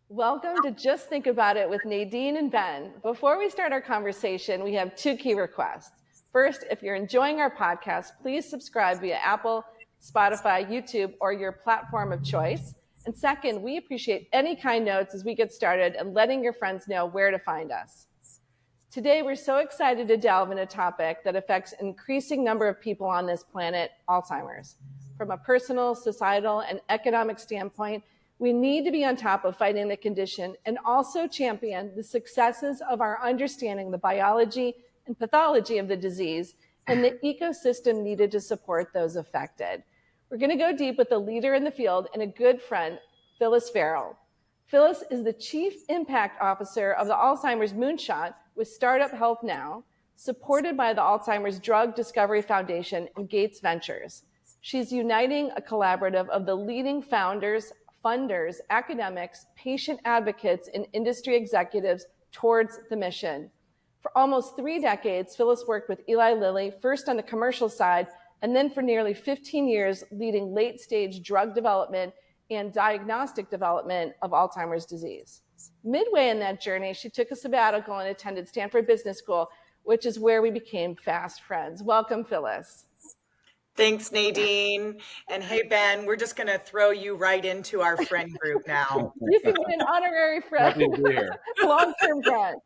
Welcome to Just Think About It with Nadine and Ben. Before we start our conversation, we have two key requests. First, if you're enjoying our podcast, please subscribe via Apple, Spotify, YouTube, or your platform of choice. And second, we appreciate any kind notes as we get started and letting your friends know where to find us. Today, we're so excited to delve into a topic that affects an increasing number of people on this planet, Alzheimer's. From a personal, societal, and economic standpoint, we need to be on top of fighting the condition and also champion the successes of our understanding the biology and pathology of the disease and the ecosystem needed to support those affected. We're going to go deep with a leader in the field and a good friend, Phyllis Ferrell. Phyllis is the Chief Impact Officer of the Alzheimer's Moonshot with Startup Health Now, supported by the Alzheimer's Drug Discovery Foundation and Gates Ventures. She's uniting a collaborative of the leading founders, funders, academics, patient advocates, and industry executives towards the mission. For almost 3 decades, Phyllis worked with Eli Lilly, first on the commercial side, and then for nearly 15 years, leading late-stage drug development and diagnostic development of Alzheimer's disease. Midway in that journey, she took a sabbatical and attended Stanford Business School, which is where we became fast friends. Welcome, Phyllis. Thanks, Nadine. And hey, Ben, we're just going to throw you right into our friend group now. You can be an honorary friend, long-term friend.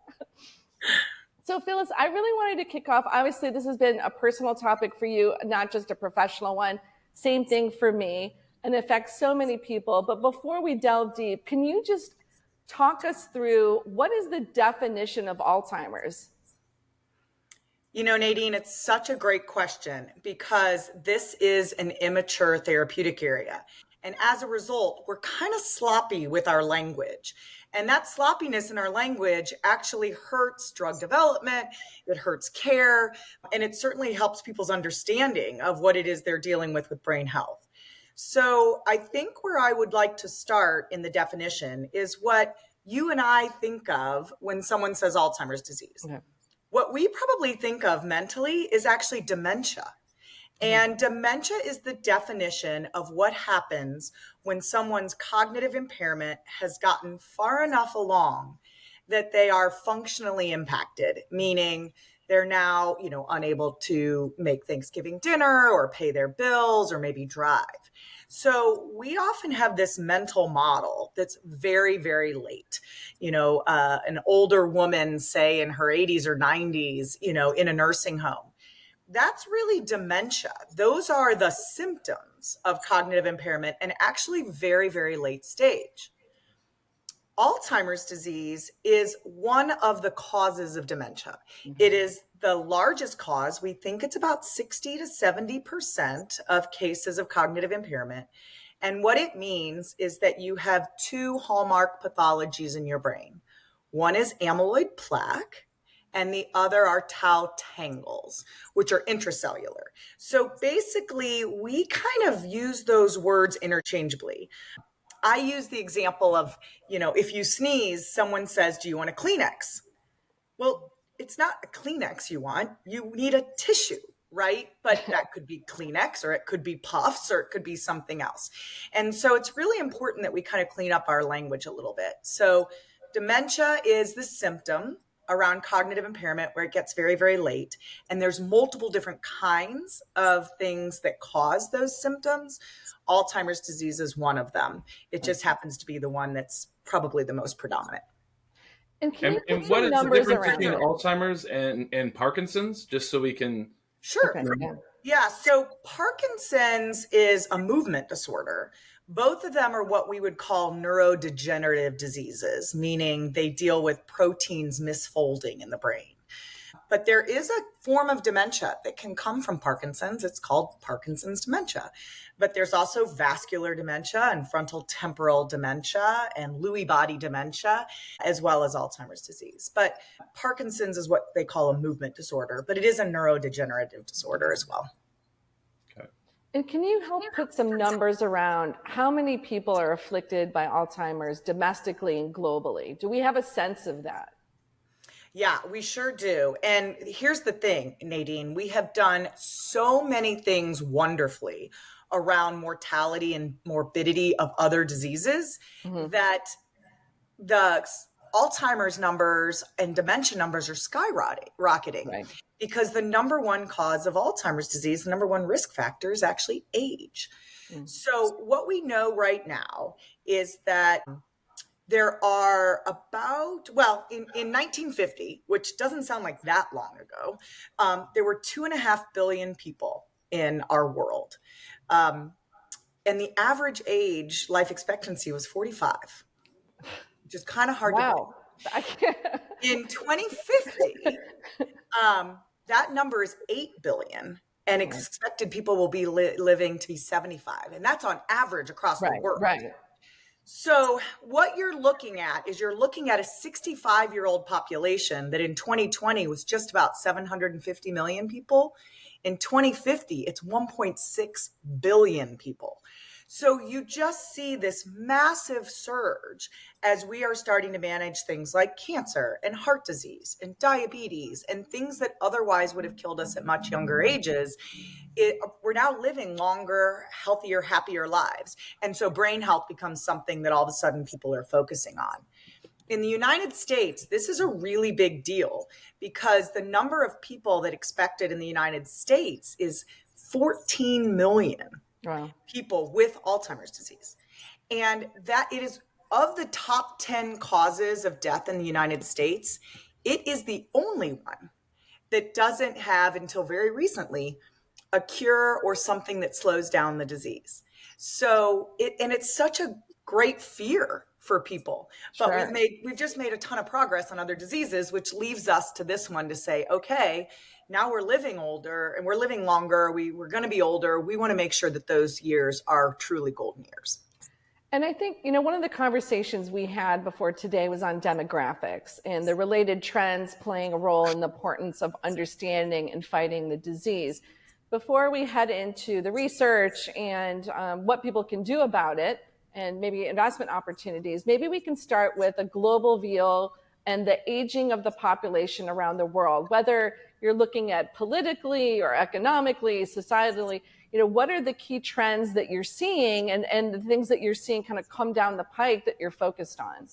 So, Phyllis, I really wanted to kick off. Obviously, this has been a personal topic for you, not just a professional one. Same thing for me, and affects so many people. But before we delve deep, can you just talk us through what is the definition of Alzheimer's? You know, Nadine, it's such a great question because this is an immature therapeutic area. And as a result, we're kind of sloppy with our language. And that sloppiness in our language actually hurts drug development, it hurts care, and it certainly helps people's understanding of what it is they're dealing with brain health. So I think where I would like to start in the definition is what you and I think of when someone says Alzheimer's disease. Okay. What we probably think of mentally is actually dementia. And dementia is the definition of what happens when someone's cognitive impairment has gotten far enough along that they are functionally impacted, meaning they're now, unable to make Thanksgiving dinner or pay their bills or maybe drive. So we often have this mental model that's very, very late. An older woman, say in her 80s or 90s, in a nursing home. That's really dementia. Those are the symptoms of cognitive impairment and actually very, very late stage. Alzheimer's disease is one of the causes of dementia. Mm-hmm. It is the largest cause. We think it's about 60 to 70% of cases of cognitive impairment. And what it means is that you have 2 hallmark pathologies in your brain. One is amyloid plaque, and the other are tau tangles, which are intracellular. So basically, we kind of use those words interchangeably. I use the example of, if you sneeze, someone says, "Do you want a Kleenex?" Well, it's not a Kleenex you want. You need a tissue, right? But that could be Kleenex, or it could be Puffs, or it could be something else. And so it's really important that we kind of clean up our language a little bit. So dementia is the symptom around cognitive impairment where it gets very, very late. And there's multiple different kinds of things that cause those symptoms. Alzheimer's disease is one of them. It just happens to be the one that's probably the most predominant. And what is the difference between Alzheimer's and Parkinson's, just so we can... Sure. Okay. Yeah. So Parkinson's is a movement disorder. Both of them are what we would call neurodegenerative diseases, meaning they deal with proteins misfolding in the brain. But there is a form of dementia that can come from Parkinson's. It's called Parkinson's dementia. But there's also vascular dementia and frontal temporal dementia and Lewy body dementia, as well as Alzheimer's disease. But Parkinson's is what they call a movement disorder, but it is a neurodegenerative disorder as well. Okay. And can you help put some numbers around how many people are afflicted by Alzheimer's domestically and globally? Do we have a sense of that? Yeah, we sure do. And here's the thing, Nadine, we have done so many things wonderfully around mortality and morbidity of other diseases that the Alzheimer's numbers and dementia numbers are skyrocketing Right. because the number one cause of Alzheimer's disease, the number one risk factor is actually age. So what we know right now is that there are about, well, in 1950, which doesn't sound like that long ago, there were 2.5 billion people in our world. And the average age, life expectancy was 45, which is kind of hard to believe. I can't. In 2050, that number is 8 billion, and expected people will be living to be 75. And that's on average across the world. Right. So what you're looking at is you're looking at a 65-year-old population that in 2020 was just about 750 million people. In 2050, it's 1.6 billion people. So you just see this massive surge as we are starting to manage things like cancer and heart disease and diabetes and things that otherwise would have killed us at much younger ages. We're now living longer, healthier, happier lives. And so brain health becomes something that all of a sudden people are focusing on. In the United States, this is a really big deal because the number of people that expected in the United States is 14 million people with Alzheimer's disease. And that it is of the top 10 causes of death in the United States, it is the only one that doesn't have, until very recently, a cure or something that slows down the disease. So it's such a great fear for people, but we've just made a ton of progress on other diseases, which leaves us to this one to say, okay, now we're living older and we're living longer. We're going to be older. We want to make sure that those years are truly golden years. And I think, one of the conversations we had before today was on demographics and the related trends playing a role in the importance of understanding and fighting the disease. Before we head into the research and what people can do about it and maybe investment opportunities, maybe we can start with a global view and the aging of the population around the world, whether you're looking at politically or economically, societally. What are the key trends that you're seeing and the things that you're seeing kind of come down the pike that you're focused on?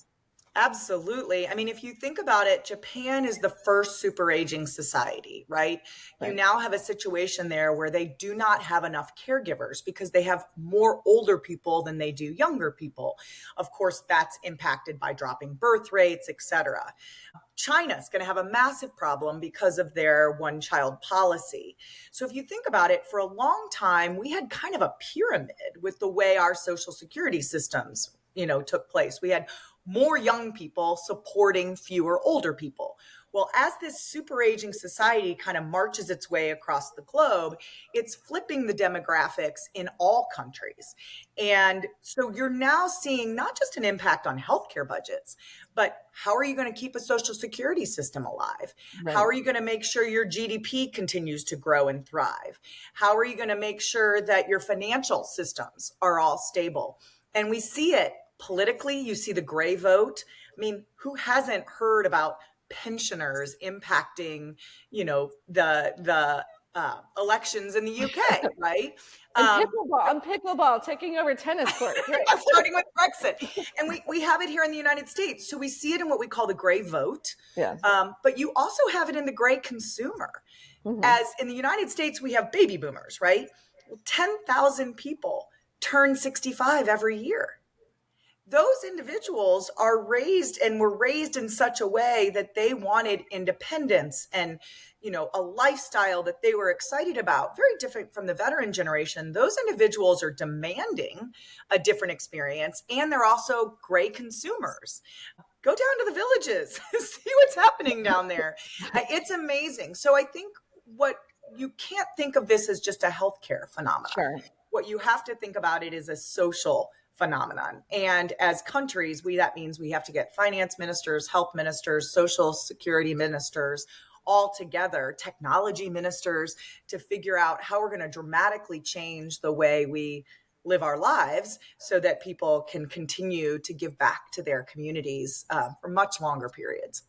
Absolutely. I mean, if you think about it, Japan is the first super aging society, right? You now have a situation there where they do not have enough caregivers because they have more older people than they do younger people. Of course, that's impacted by dropping birth rates, et cetera. China is going to have a massive problem because of their one-child policy. So if you think about it, for a long time, we had kind of a pyramid with the way our social security systems, took place. We had more young people supporting fewer older people. Well, as this super aging society kind of marches its way across the globe, it's flipping the demographics in all countries. And so you're now seeing not just an impact on healthcare budgets, but how are you going to keep a social security system alive? How are you going to make sure your GDP continues to grow and thrive? How are you going to make sure that your financial systems are all stable? And we see it politically. You see the gray vote. I mean, who hasn't heard about pensioners impacting, the elections in the UK, right? And pickleball taking over tennis courts. Right? Starting with Brexit. And we have it here in the United States. So we see it in what we call the gray vote. Yes. But you also have it in the gray consumer. As in the United States, we have baby boomers, right? 10,000 people turn 65 every year. Those individuals are raised and were raised in such a way that they wanted independence and, a lifestyle that they were excited about, very different from the veteran generation. Those individuals are demanding a different experience, and they're also gray consumers. Go down to the villages, see what's happening down there. It's amazing. So I think you can't think of this as just a healthcare phenomenon. Sure. What you have to think about it is a social phenomenon. And as countries, that means we have to get finance ministers, health ministers, social security ministers all together, technology ministers, to figure out how we're going to dramatically change the way we live our lives so that people can continue to give back to their communities for much longer periods.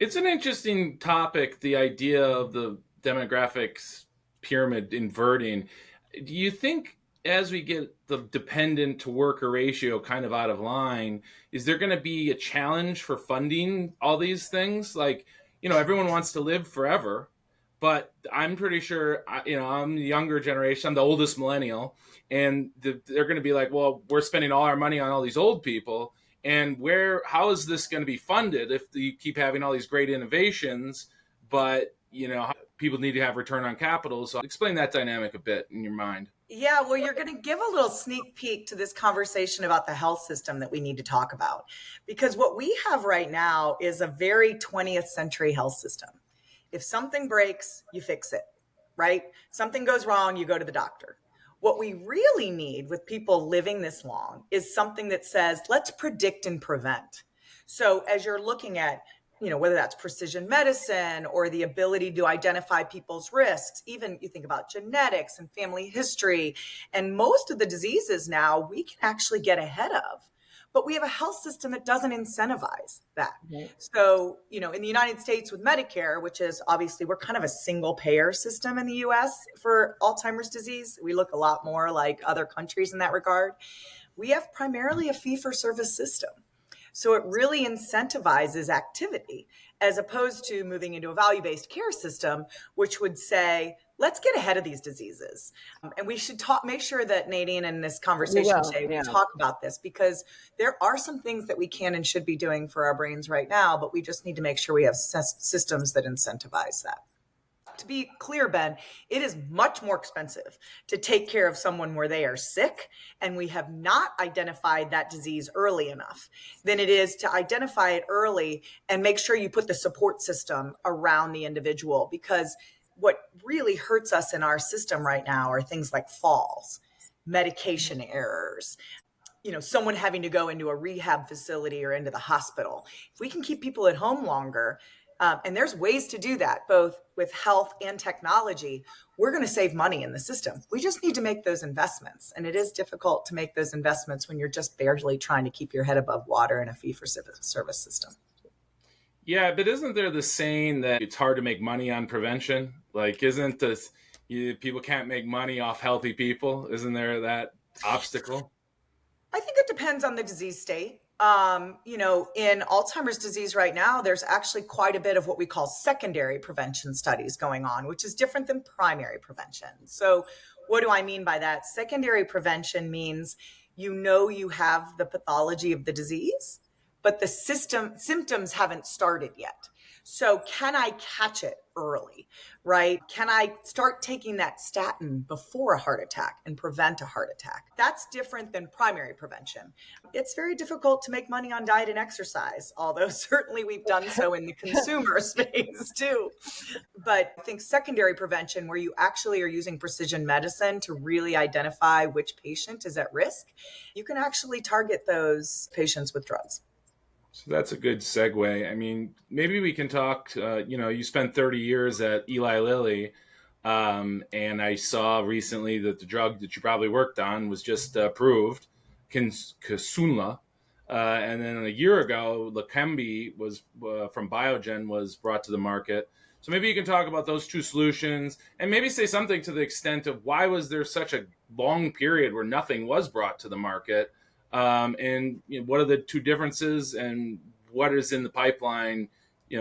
It's an interesting topic, the idea of the demographics pyramid inverting. Do you think as we get the dependent to worker ratio kind of out of line, is there going to be a challenge for funding all these things? Like, everyone wants to live forever, but I'm pretty sure, I'm the younger generation, I'm the oldest millennial, and they're going to be like, well, we're spending all our money on all these old people. And how is this going to be funded if you keep having all these great innovations, but, people need to have return on capital? So explain that dynamic a bit in your mind. Yeah, well, you're going to give a little sneak peek to this conversation about the health system that we need to talk about. Because what we have right now is a very 20th century health system. If something breaks, you fix it, right? Something goes wrong, you go to the doctor. What we really need with people living this long is something that says, let's predict and prevent. So as you're looking at, whether that's precision medicine or the ability to identify people's risks, even you think about genetics and family history, and most of the diseases now we can actually get ahead of. But we have a health system that doesn't incentivize that. Right. So, in the United States with Medicare, which is obviously we're kind of a single payer system in the US for Alzheimer's disease. We look a lot more like other countries in that regard. We have primarily a fee-for-service system. So it really incentivizes activity as opposed to moving into a value-based care system, which would say, let's get ahead of these diseases. And we should make sure that Nadine in this conversation today, we talk about this because there are some things that we can and should be doing for our brains right now, but we just need to make sure we have systems that incentivize that. To be clear, Ben, it is much more expensive to take care of someone where they are sick and we have not identified that disease early enough than it is to identify it early and make sure you put the support system around the individual. Because what really hurts us in our system right now are things like falls, medication errors, someone having to go into a rehab facility or into the hospital. If we can keep people at home longer, and there's ways to do that, both with health and technology, we're going to save money in the system. We just need to make those investments. And it is difficult to make those investments when you're just barely trying to keep your head above water in a fee-for-service system. Yeah, but isn't there the saying that it's hard to make money on prevention? Like, isn't this, people can't make money off healthy people? Isn't there that obstacle? I think it depends on the disease state. In Alzheimer's disease right now, there's actually quite a bit of what we call secondary prevention studies going on, which is different than primary prevention. So what do I mean by that? Secondary prevention means you have the pathology of the disease, but the symptoms haven't started yet. So can I catch it early, right? Can I start taking that statin before a heart attack and prevent a heart attack? That's different than primary prevention. It's very difficult to make money on diet and exercise, although certainly we've done so in the consumer space too. But I think secondary prevention, where you actually are using precision medicine to really identify which patient is at risk, you can actually target those patients with drugs. So that's a good segue. I mean, maybe we can talk, you spent 30 years at Eli Lilly, and I saw recently that the drug that you probably worked on was just approved, Kisunla. And then a year ago, Leqembi was from Biogen was brought to the market. So maybe you can talk about those two solutions and maybe say something to the extent of why was there such a long period where nothing was brought to the market? And what are the two differences and what is in the pipeline,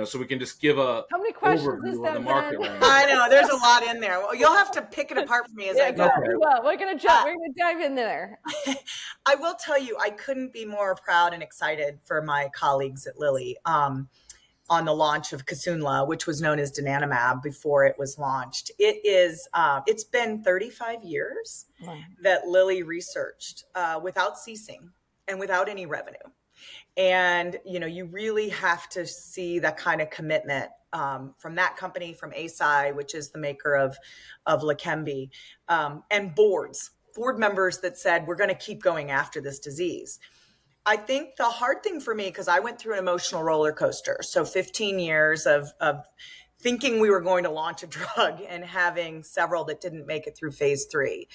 so we can just give a how many questions is that, the market right I know there's a lot in there. Well, you'll have to pick it apart for me as I go. Okay. Well, we're going to dive in there. I will tell you, I couldn't be more proud and excited for my colleagues at Lilly on the launch of Kisunla, which was known as donanemab before it was launched. It's been 35 years that Lilly researched without ceasing and without any revenue. And, you really have to see that kind of commitment from that company, from Eisai, which is the maker of Leqembi, and board members that said, we're going to keep going after this disease. I think the hard thing for me, because I went through an emotional roller coaster. So 15 years of thinking we were going to launch a drug and having several that didn't make it through phase 3.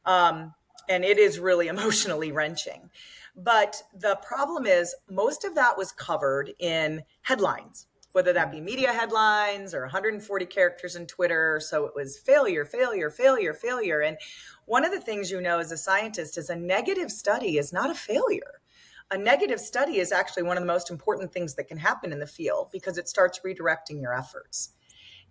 And it is really emotionally wrenching. But the problem is most of that was covered in headlines whether that be media headlines or 140 characters in Twitter. So it was failure, failure, failure, failure. And one of the things you know as a scientist is a negative study is not a failure. A negative study is actually one of the most important things that can happen in the field because it starts redirecting your efforts.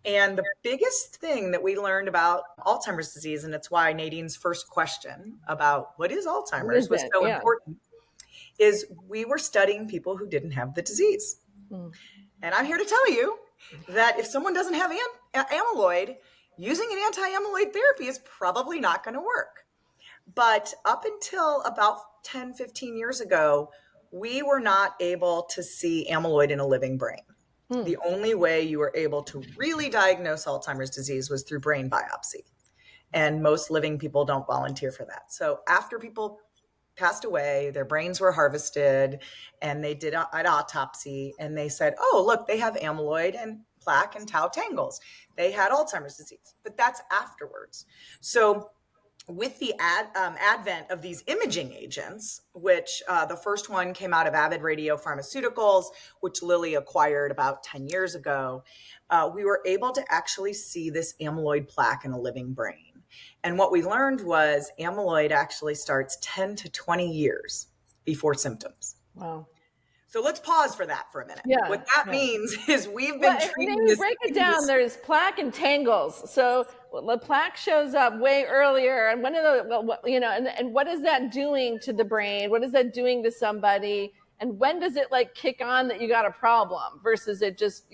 And the biggest thing that we learned about Alzheimer's disease, and it's why Nadine's first question about what is Alzheimer's was so important, is we were studying people who didn't have the disease. And I'm here to tell you that if someone doesn't have amyloid, using an anti-amyloid therapy is probably not going to work. But up until about 10, 15 years ago, we were not able to see amyloid in a living brain. The only way you were able to really diagnose Alzheimer's disease was through brain biopsy. And most living people don't volunteer for that. So after people passed away, their brains were harvested, and they did an autopsy, and they said, oh, look, they have amyloid and plaque and tau tangles. They had Alzheimer's disease, but that's afterwards. So with the advent of these imaging agents, which the first one came out of Avid Radiopharmaceuticals, which Lilly acquired about 10 years ago, we were able to actually see this amyloid plaque in a living brain. And what we learned was amyloid actually starts 10 to 20 years before symptoms. Wow. So let's pause for that for a minute. Yeah, what that means is we've been treating this. Break it down. There's plaque and tangles. So the plaque shows up way earlier, and one of the, and what is that doing to the brain? What is that doing to somebody? And when does it like kick on that you got a problem versus it just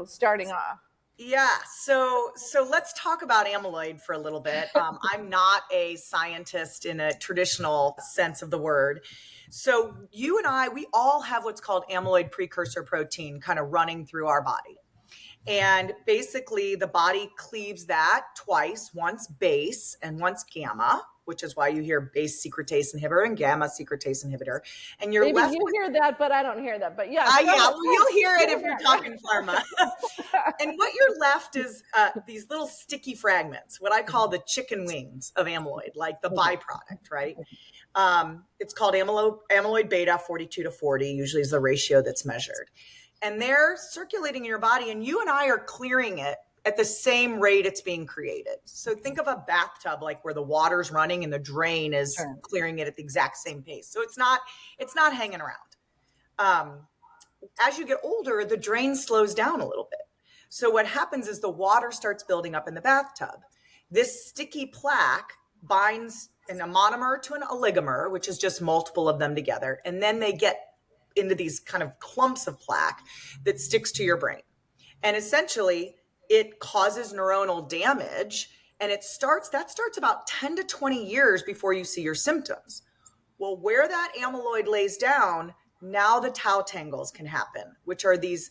starting off? Yeah. So let's talk about amyloid for a little bit. I'm not a scientist in a traditional sense of the word. So you and I, we all have what's called amyloid precursor protein kind of running through our body. And basically the body cleaves that twice, once base and once gamma, which is why you hear base secretase inhibitor and gamma secretase inhibitor. And you're Maybe left you hear that, but I don't hear that. But yeah. Well, you'll hear it if you're talking pharma. And what you're left is these little sticky fragments, what I call the chicken wings of amyloid, like the byproduct, right? It's called amyloid beta 42 to 40, usually is the ratio that's measured. And they're circulating in your body, and you and I are clearing it at the same rate it's being created. So think of a bathtub, like where the water's running and the drain is clearing it at the exact same pace. So it's not hanging around. As you get older, the drain slows down a little bit. So what happens is the water starts building up in the bathtub. This sticky plaque binds in a monomer to an oligomer, which is just multiple of them together. And then they get into these kind of clumps of plaque that sticks to your brain. And essentially it causes neuronal damage, and that starts about 10 to 20 years before you see your symptoms. Well, where that amyloid lays down, now the tau tangles can happen, which are these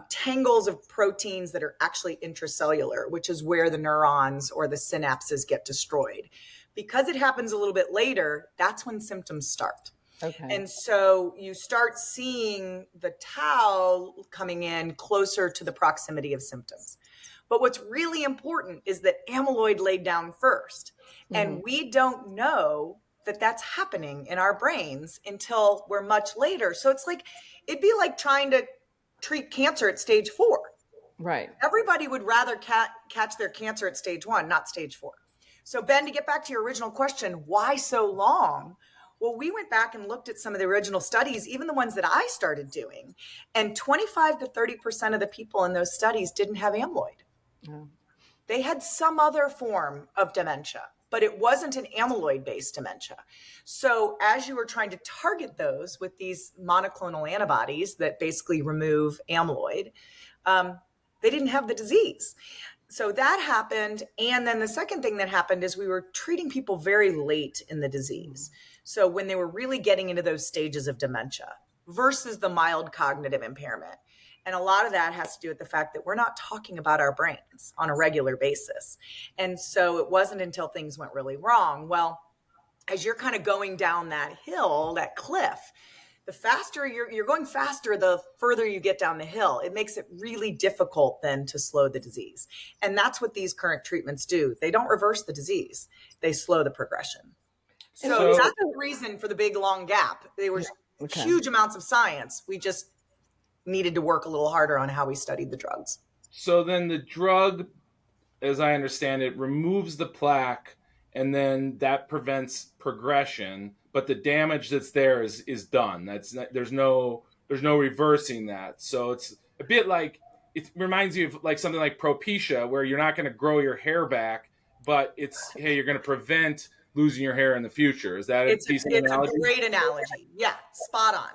tangles of proteins that are actually intracellular, which is where the neurons or the synapses get destroyed. Because it happens a little bit later, that's when symptoms start. Okay. And so you start seeing the tau coming in closer to the proximity of symptoms. But what's really important is that amyloid laid down first. Mm-hmm. And we don't know that that's happening in our brains until we're much later. So it's like, it'd be like trying to treat cancer at stage 4. Right. Everybody would rather catch their cancer at stage 1, not stage 4. So Ben, to get back to your original question, why so long? Well, we went back and looked at some of the original studies, even the ones that I started doing, and 25 to 30% of the people in those studies didn't have amyloid. Oh. They had some other form of dementia, but it wasn't an amyloid-based dementia. So as you were trying to target those with these monoclonal antibodies that basically remove amyloid, they didn't have the disease. So that happened. And then the second thing that happened is we were treating people very late in the disease. So when they were really getting into those stages of dementia versus the mild cognitive impairment. And a lot of that has to do with the fact that we're not talking about our brains on a regular basis. And so it wasn't until things went really wrong. Well, as you're kind of going down that hill, that cliff, the faster you're going faster, the further you get down the hill. It makes it really difficult then to slow the disease. And that's what these current treatments do. They don't reverse the disease. They slow the progression. So that's the reason for the big, long gap. There was huge amounts of science. We just needed to work a little harder on how we studied the drugs. So then the drug, as I understand it, removes the plaque, and then that prevents progression. But the damage that's there is done. That's not, there's no reversing that. So it's a bit like, it reminds you of like something like Propecia, where you're not going to grow your hair back, but it's, hey, you're going to prevent losing your hair in the future. Is that a decent analogy? It's a great analogy. Yeah, spot on.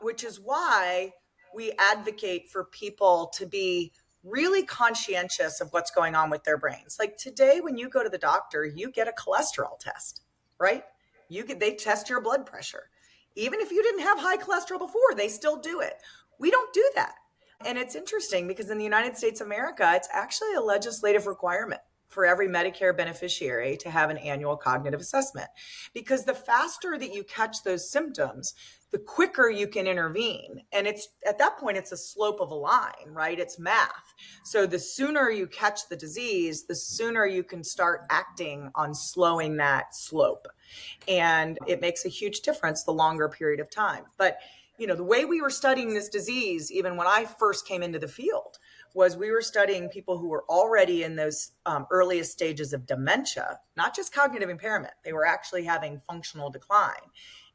Which is why we advocate for people to be really conscientious of what's going on with their brains. Like today, when you go to the doctor, you get a cholesterol test, right? They test your blood pressure. Even if you didn't have high cholesterol before, they still do it. We don't do that. And it's interesting because in the United States of America, it's actually a legislative requirement for every Medicare beneficiary to have an annual cognitive assessment. Because the faster that you catch those symptoms, the quicker you can intervene. And it's at that point, it's a slope of a line, right? It's math. So the sooner you catch the disease, the sooner you can start acting on slowing that slope. And it makes a huge difference the longer period of time. But the way we were studying this disease, even when I first came into the field, was we were studying people who were already in those earliest stages of dementia, not just cognitive impairment. They were actually having functional decline.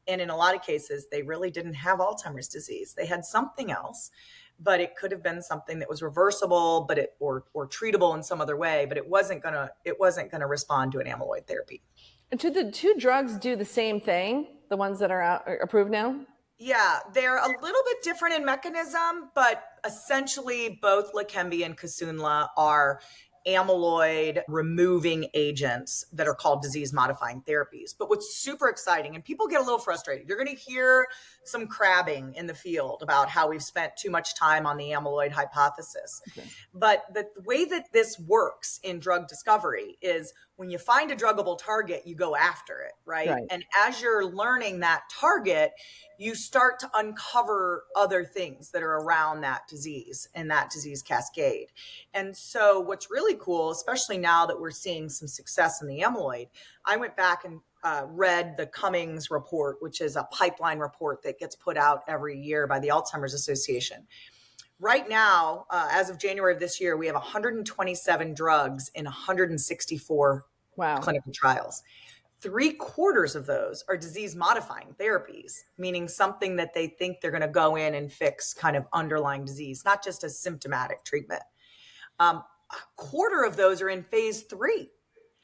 And in a lot of cases, they really didn't have Alzheimer's disease. They had something else, but it could have been something that was reversible, or treatable in some other way, but it wasn't gonna respond to an amyloid therapy. And do the two drugs do the same thing, the ones that are approved now? Yeah, they're a little bit different in mechanism, but essentially both Leqembi and Kisunla are amyloid removing agents that are called disease modifying therapies. But what's super exciting, and people get a little frustrated, you're going to hear some crabbing in the field about how we've spent too much time on the amyloid hypothesis. Okay. But the way that this works in drug discovery is when you find a druggable target, you go after it, right? And as you're learning that target, you start to uncover other things that are around that disease and that disease cascade. And so what's really cool, especially now that we're seeing some success in the amyloid, I went back and read the Cummings report, which is a pipeline report that gets put out every year by the Alzheimer's Association. Right now, as of January of this year, we have 127 drugs in 164 clinical trials. 3/4 of those are disease modifying therapies, meaning something that they think they're going to go in and fix kind of underlying disease, not just a symptomatic treatment. 1/4 of those are in phase 3.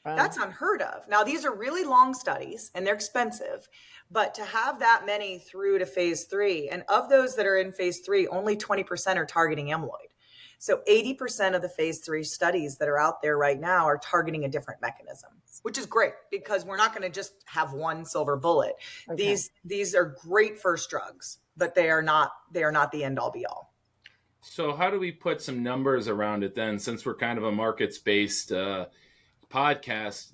Wow. That's unheard of. Now, these are really long studies and they're expensive, but to have that many through to phase 3, and of those that are in phase 3, only 20% are targeting amyloid. So 80% of the phase 3 studies that are out there right now are targeting a different mechanism, which is great because we're not going to just have one silver bullet. Okay. These are great first drugs, but they are not the end all be all. So how do we put some numbers around it then, since we're kind of a markets-based podcast?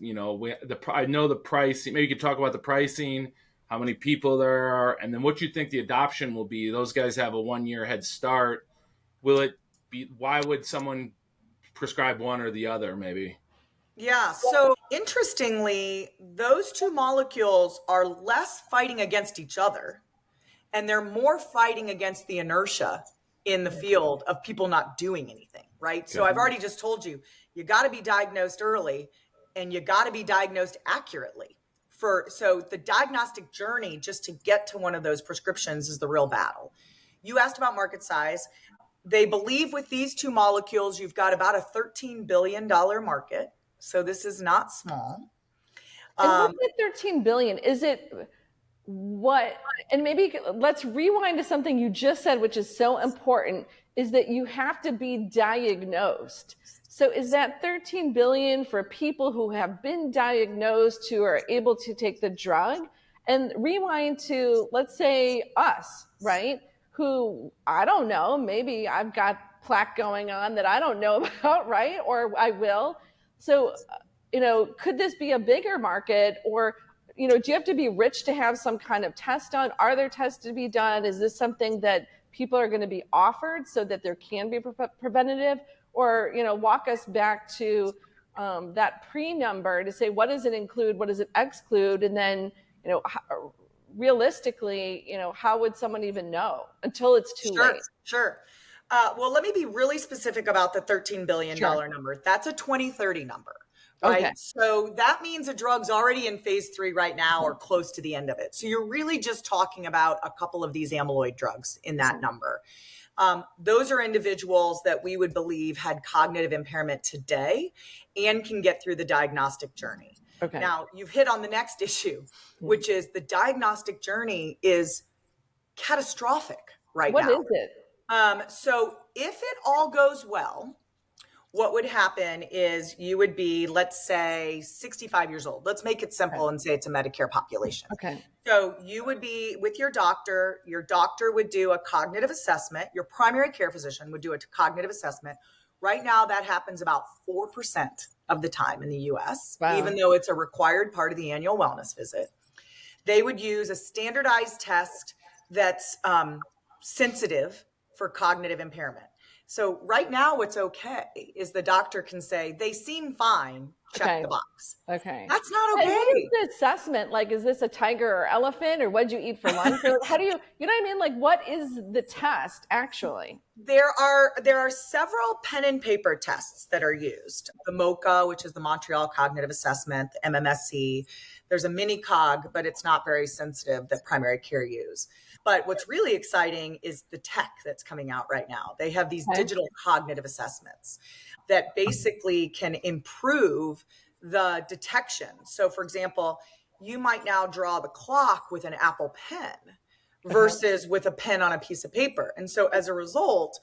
I know the pricing. Maybe you could talk about the pricing, how many people there are, and then what you think the adoption will be. Those guys have a 1-year head start. Will it be? Why would someone prescribe one or the other? Maybe. Yeah. So interestingly, those two molecules are less fighting against each other, and they're more fighting against the inertia in the field of people not doing anything, right? So I've already just told you, you got to be diagnosed early and you got to be diagnosed accurately. So the diagnostic journey just to get to one of those prescriptions is the real battle. You asked about market size. They believe with these two molecules, you've got about a $13 billion market. So this is not small. And what's that $13 billion? Is it what? And maybe let's rewind to something you just said, which is so important, is that you have to be diagnosed. So is that 13 billion for people who have been diagnosed, who are able to take the drug? And rewind to, let's say, us, right? Who, I don't know, maybe I've got plaque going on that I don't know about, right? Or I will. So, could this be a bigger market? Or, do you have to be rich to have some kind of test done? Are there tests to be done? Is this something that people are going to be offered so that there can be preventative? Or, walk us back to that pre-number to say, what does it include? What does it exclude? And then, realistically, how would someone even know until it's too late? Sure. Well, let me be really specific about the $13 billion number. That's a 2030 number, right? Okay. So that means a drug's already in phase 3 right now or close to the end of it. So you're really just talking about a couple of these amyloid drugs in that number. Those are individuals that we would believe had cognitive impairment today and can get through the diagnostic journey. Okay. Now, you've hit on the next issue, which is the diagnostic journey is catastrophic right now. What is it? So if it all goes well, what would happen is you would be, let's say, 65 years old. Let's make it simple and say it's a Medicare population. Okay. So you would be with your doctor. Your doctor would do a cognitive assessment. Your primary care physician would do a cognitive assessment. Right now, that happens about 4% of the time in the US, even though it's a required part of the annual wellness visit. They would use a standardized test that's sensitive for cognitive impairment. So right now, what's okay is the doctor can say, they seem fine, check the box. Okay. That's not okay. And what is the assessment? Like, is this a tiger or elephant, or what'd you eat for lunch? Or how do you know what I mean? Like, what is the test actually? There are several pen and paper tests that are used. The MoCA, which is the Montreal Cognitive Assessment, the MMSE. There's a mini cog, but it's not very sensitive that primary care use. But what's really exciting is the tech that's coming out right now. They have these digital cognitive assessments that basically can improve the detection. So for example, you might now draw the clock with an Apple Pen versus with a pen on a piece of paper. And so as a result,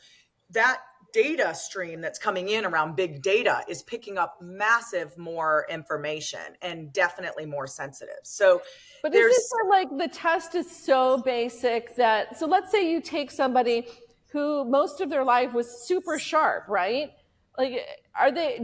that data stream that's coming in around big data is picking up massive more information and definitely more sensitive. So but is it like the test is so basic that, so let's say you take somebody who most of their life was super sharp, right? Like,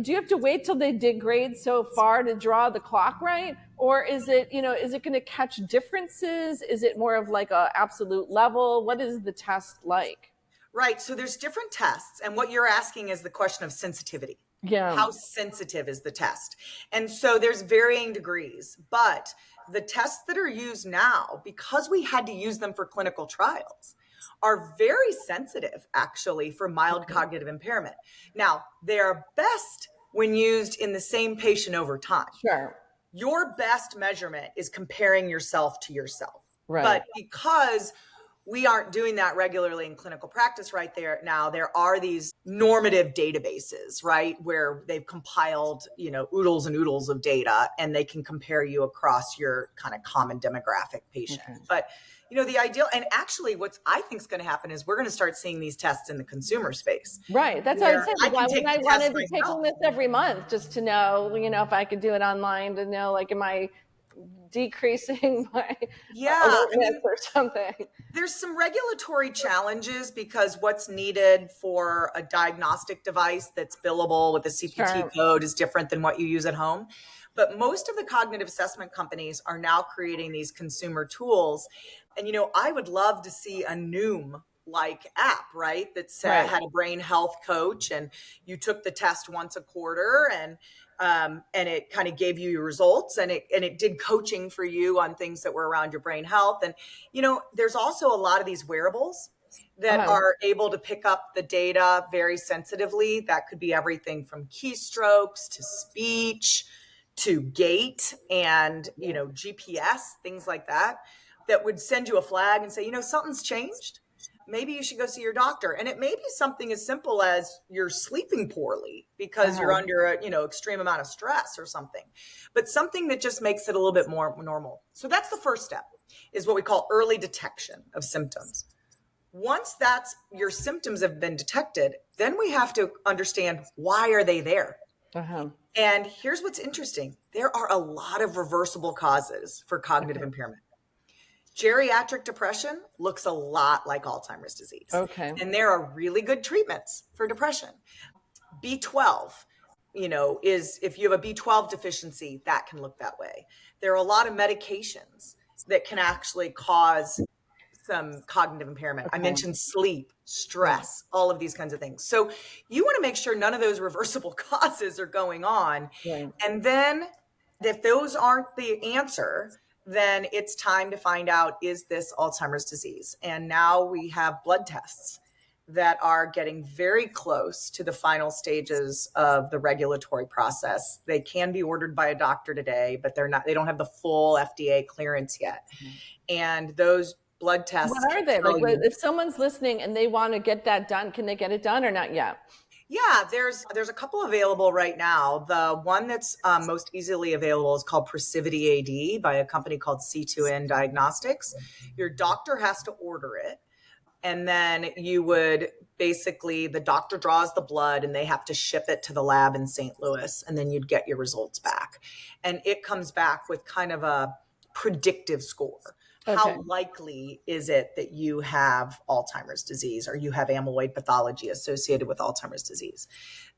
do you have to wait till they did grade so far to draw the clock right? Or is it, is it going to catch differences? Is it more of like a absolute level? What is the test like? Right. So there's different tests. And what you're asking is the question of sensitivity. Yeah. How sensitive is the test? And so there's varying degrees, but the tests that are used now, because we had to use them for clinical trials, are very sensitive actually for mild cognitive impairment. Now, they are best when used in the same patient over time. Sure. Your best measurement is comparing yourself to yourself. Right. But because we aren't doing that regularly in clinical practice right there now, there are these normative databases, right, where they've compiled, oodles and oodles of data, and they can compare you across your kind of common demographic patient. Okay. But, the ideal, and actually what I think is going to happen is we're going to start seeing these tests in the consumer space. Right. That's what I said. I wanted to be taking this every month just to know, if I could do it online, to know, like, am I decreasing my alertness or something? There's some regulatory challenges because what's needed for a diagnostic device that's billable with a CPT code is different than what you use at home. But most of the cognitive assessment companies are now creating these consumer tools. And, I would love to see a Noom like app, right? That had a brain health coach, and you took the test once a quarter, and it kind of gave you your results, and it did coaching for you on things that were around your brain health. And, there's also a lot of these wearables that are able to pick up the data very sensitively. That could be everything from keystrokes to speech to gait and, GPS, things like that would send you a flag and say, something's changed. Maybe you should go see your doctor. And it may be something as simple as you're sleeping poorly because you're under a, extreme amount of stress or something, but something that just makes it a little bit more normal. So that's the first step, is what we call early detection of symptoms. Once your symptoms have been detected, then we have to understand, why are they there? And here's what's interesting. There are a lot of reversible causes for cognitive impairment. Geriatric depression looks a lot like Alzheimer's disease. Okay. And there are really good treatments for depression. B12, is if you have a B12 deficiency, that can look that way. There are a lot of medications that can actually cause some cognitive impairment. I mentioned sleep, stress, all of these kinds of things. So you want to make sure none of those reversible causes are going on. Right. And then if those aren't the answer, then it's time to find out, is this Alzheimer's disease? And now we have blood tests that are getting very close to the final stages of the regulatory process. They can be ordered by a doctor today, but they don't have the full FDA clearance yet. And those blood tests. What are they? Like, if someone's listening and they want to get that done, can they get it done or not yet? Yeah, there's a couple available right now. The one that's most easily available is called Procivity AD by a company called C2N Diagnostics. Your doctor has to order it. And then you would basically, the doctor draws the blood and they have to ship it to the lab in St. Louis, and then you'd get your results back. And it comes back with kind of a predictive score. Okay. How likely is it that you have Alzheimer's disease or you have amyloid pathology associated with Alzheimer's disease?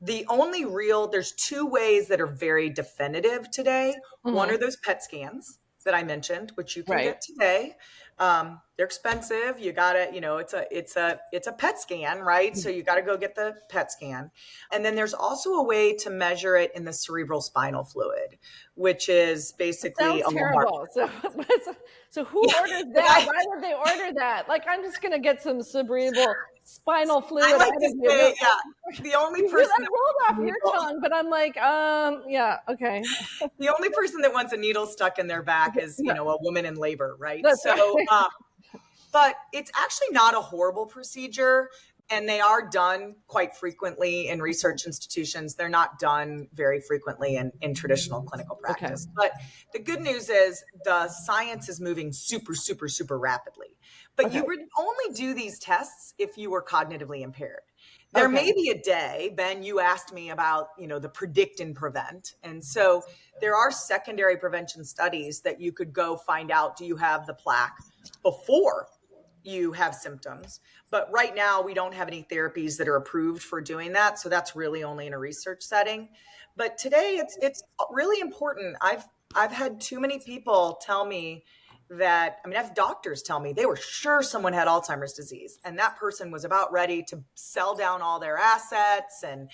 There's two ways that are very definitive today. Mm-hmm. One are those PET scans that I mentioned, which you can get today. They're expensive. You gotta, it's a PET scan, right? So you gotta go get the PET scan. And then there's also a way to measure it in the cerebral spinal fluid, which is basically a terrible. So who orders that? Why would they order that? Like, I'm just gonna get some cerebral spinal fluid. I like to say, the only person that rolled off your tongue, but I'm like, okay. The only person that wants a needle stuck in their back is, a woman in labor, right? That's right. But it's actually not a horrible procedure, and they are done quite frequently in research institutions. They're not done very frequently in traditional clinical practice. Okay. But the good news is the science is moving super, super, super rapidly. But you would only do these tests if you were cognitively impaired. There may be a day, Ben, you asked me about, the predict and prevent. And so there are secondary prevention studies that you could go find out, do you have the plaque before you have symptoms? But right now we don't have any therapies that are approved for doing that. So that's really only in a research setting. But today it's really important. I've had too many people tell me that, I've had doctors tell me they were sure someone had Alzheimer's disease, and that person was about ready to sell down all their assets and,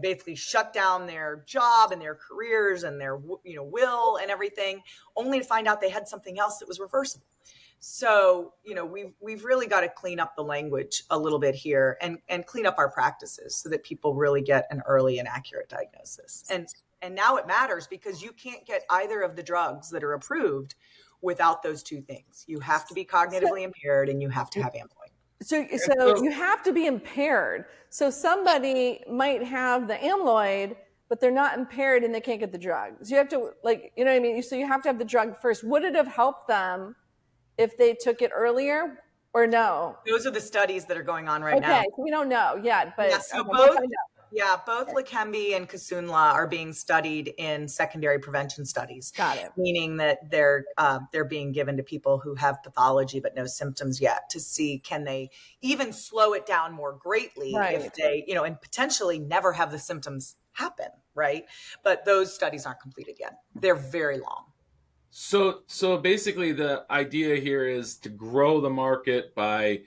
basically shut down their job and their careers and their, will and everything, only to find out they had something else that was reversible. So, we've really got to clean up the language a little bit here and clean up our practices so that people really get an early and accurate diagnosis. And now it matters because you can't get either of the drugs that are approved without those two things. You have to be cognitively impaired and you have to have amyloid. So you have to be impaired. So somebody might have the amyloid, but they're not impaired and they can't get the drug. So you have to, So you have to have the drug first. Would it have helped them if they took it earlier or no? Those are the studies that are going on right now. Okay, so we don't know yet, but both Leqembi and Kisunla are being studied in secondary prevention studies. Got it. Meaning that they're being given to people who have pathology but no symptoms yet to see, can they even slow it down more greatly if they, and potentially never have the symptoms happen, right? But those studies aren't completed yet. They're very long. So basically the idea here is to grow the market by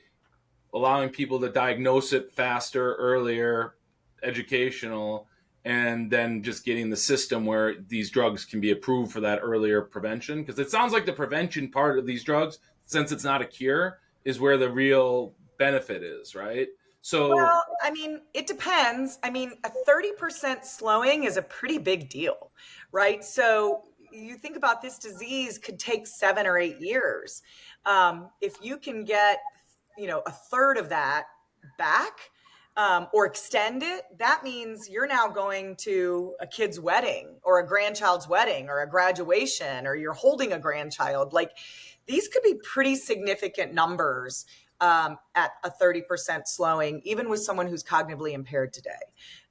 allowing people to diagnose it faster, earlier, educational, and then just getting the system where these drugs can be approved for that earlier prevention. Because it sounds like the prevention part of these drugs, since it's not a cure, is where the real benefit is, right? So, well, it depends. A 30% slowing is a pretty big deal, right? So you think about this disease could take 7 or 8 years. If you can get, a third of that back, or extend it, that means you're now going to a kid's wedding or a grandchild's wedding or a graduation, or you're holding a grandchild. Like, these could be pretty significant numbers at a 30% slowing, even with someone who's cognitively impaired today.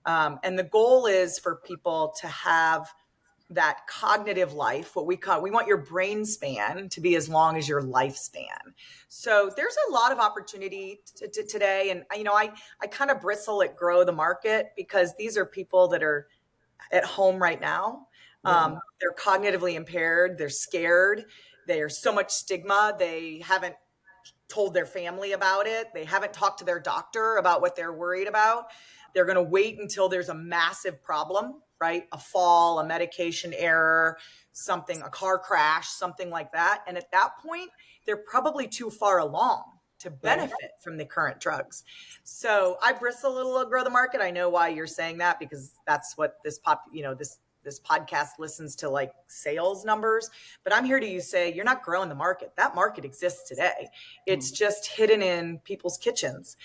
And the goal is for people to have that cognitive life, what we want your brain span to be as long as your lifespan. So there's a lot of opportunity today. And, I kind of bristle at grow the market because these are people that are at home right now. They're cognitively impaired. They're scared. There's so much stigma. They haven't told their family about it. They haven't talked to their doctor about what they're worried about. They're going to wait until there's a massive problem right? A fall, a medication error, something, a car crash, something like that. And at that point, they're probably too far along to benefit from the current drugs. So I bristle a little at Grow the Market. I know why you're saying that, because that's what this this podcast listens to, like sales numbers. But I'm here to say you're not growing the market. That market exists today. It's just hidden in people's kitchens,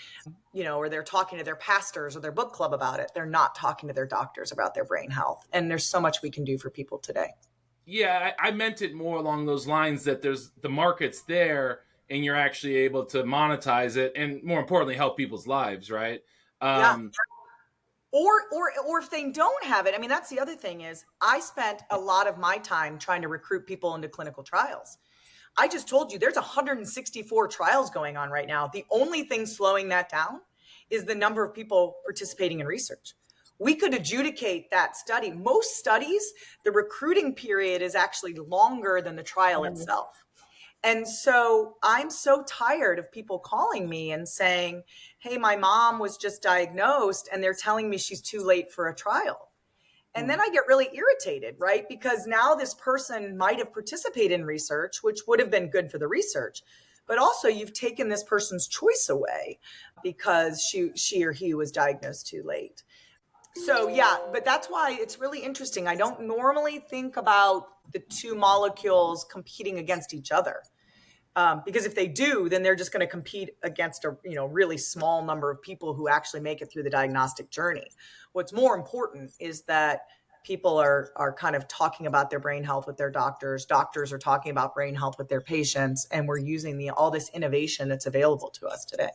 or they're talking to their pastors or their book club about it. They're not talking to their doctors about their brain health. And there's so much we can do for people today. Yeah, I meant it more along those lines, that there's the market's there and you're actually able to monetize it and, more importantly, help people's lives, right? Yeah. Or if they don't have it, I mean, that's the other thing is I spent a lot of my time trying to recruit people into clinical trials. I just told you there's 164 trials going on right now. The only thing slowing that down is the number of people participating in research. We could adjudicate that study. Most studies, the recruiting period is actually longer than the trial itself. And so I'm so tired of people calling me and saying, hey, my mom was just diagnosed and they're telling me she's too late for a trial. And then I get really irritated, right? Because now this person might have participated in research, which would have been good for the research. But also you've taken this person's choice away because she or he was diagnosed too late. So yeah, but that's why it's really interesting. I don't normally think about the two molecules competing against each other. Because if they do, then they're just going to compete against a really small number of people who actually make it through the diagnostic journey. What's more important is that people are kind of talking about their brain health with their doctors. Doctors are talking about brain health with their patients, and we're using all this innovation that's available to us today.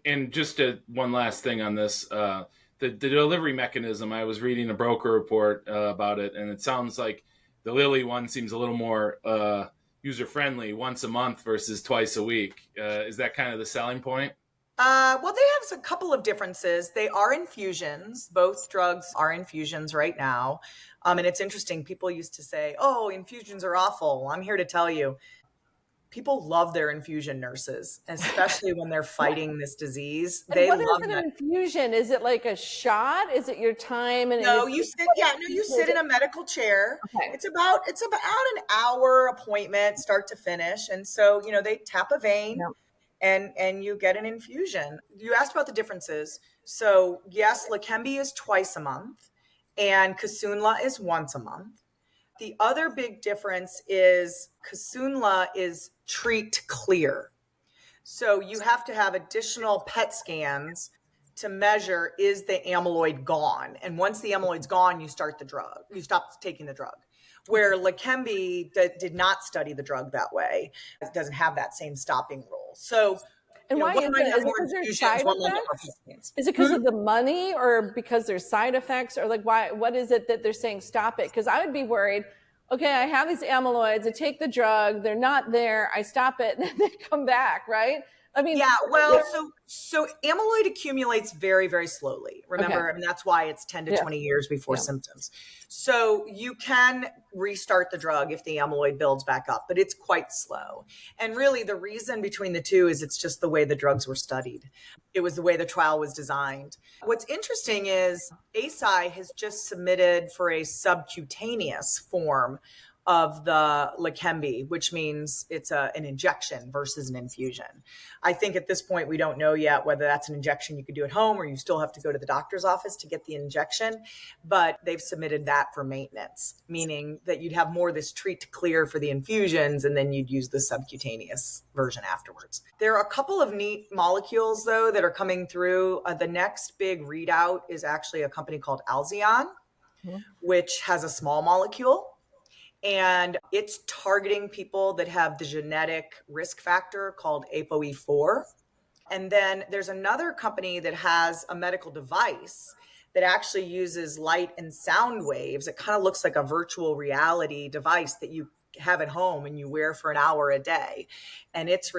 And just one last thing on this, the delivery mechanism. I was reading a broker report about it, and it sounds like the Lilly one seems a little more user-friendly, once a month versus twice a week. Is that kind of the selling point? Well, they have a couple of differences. They are infusions. Both drugs are infusions right now. And it's interesting. People used to say, oh, infusions are awful. I'm here to tell you, people love their infusion nurses, especially when they're fighting this disease. And what is an infusion? Is it like a shot? Is it your time? And no, you sit. Yeah, no, you sit in a medical chair. Okay. It's about an hour appointment, start to finish, and so they tap a vein, and you get an infusion. You asked about the differences. So yes, Leqembi is twice a month, and Kisunla is once a month. The other big difference is Kisunla is treat clear. So you have to have additional PET scans to measure, is the amyloid gone? And once the amyloid's gone, you start the drug. You stop taking the drug. Where Leqembi did not study the drug that way. It doesn't have that same stopping rule. So and why is it? Is it because there's side effects? Is it because of the money, or because there's side effects, or like why? What is it that they're saying stop it? Because I would be worried. Okay, I have these amyloids. I take the drug. They're not there. I stop it, and then they come back. Right? I mean, yeah. Well, so amyloid accumulates very, very slowly. Remember, I mean, that's why it's 10 to 20 years before symptoms. So you can restart the drug if the amyloid builds back up, but it's quite slow. And really the reason between the two is it's just the way the drugs were studied. It was the way the trial was designed. What's interesting is Eisai has just submitted for a subcutaneous form of the Leqembi, which means it's an injection versus an infusion. I think at this point, we don't know yet whether that's an injection you could do at home or you still have to go to the doctor's office to get the injection, but they've submitted that for maintenance, meaning that you'd have more of this treat to clear for the infusions and then you'd use the subcutaneous version afterwards. There are a couple of neat molecules though that are coming through. The next big readout is actually a company called Alzheimer, which has a small molecule. And it's targeting people that have the genetic risk factor called ApoE4. And then there's another company that has a medical device that actually uses light and sound waves. It kind of looks like a virtual reality device that you have at home and you wear for an hour a day. And it's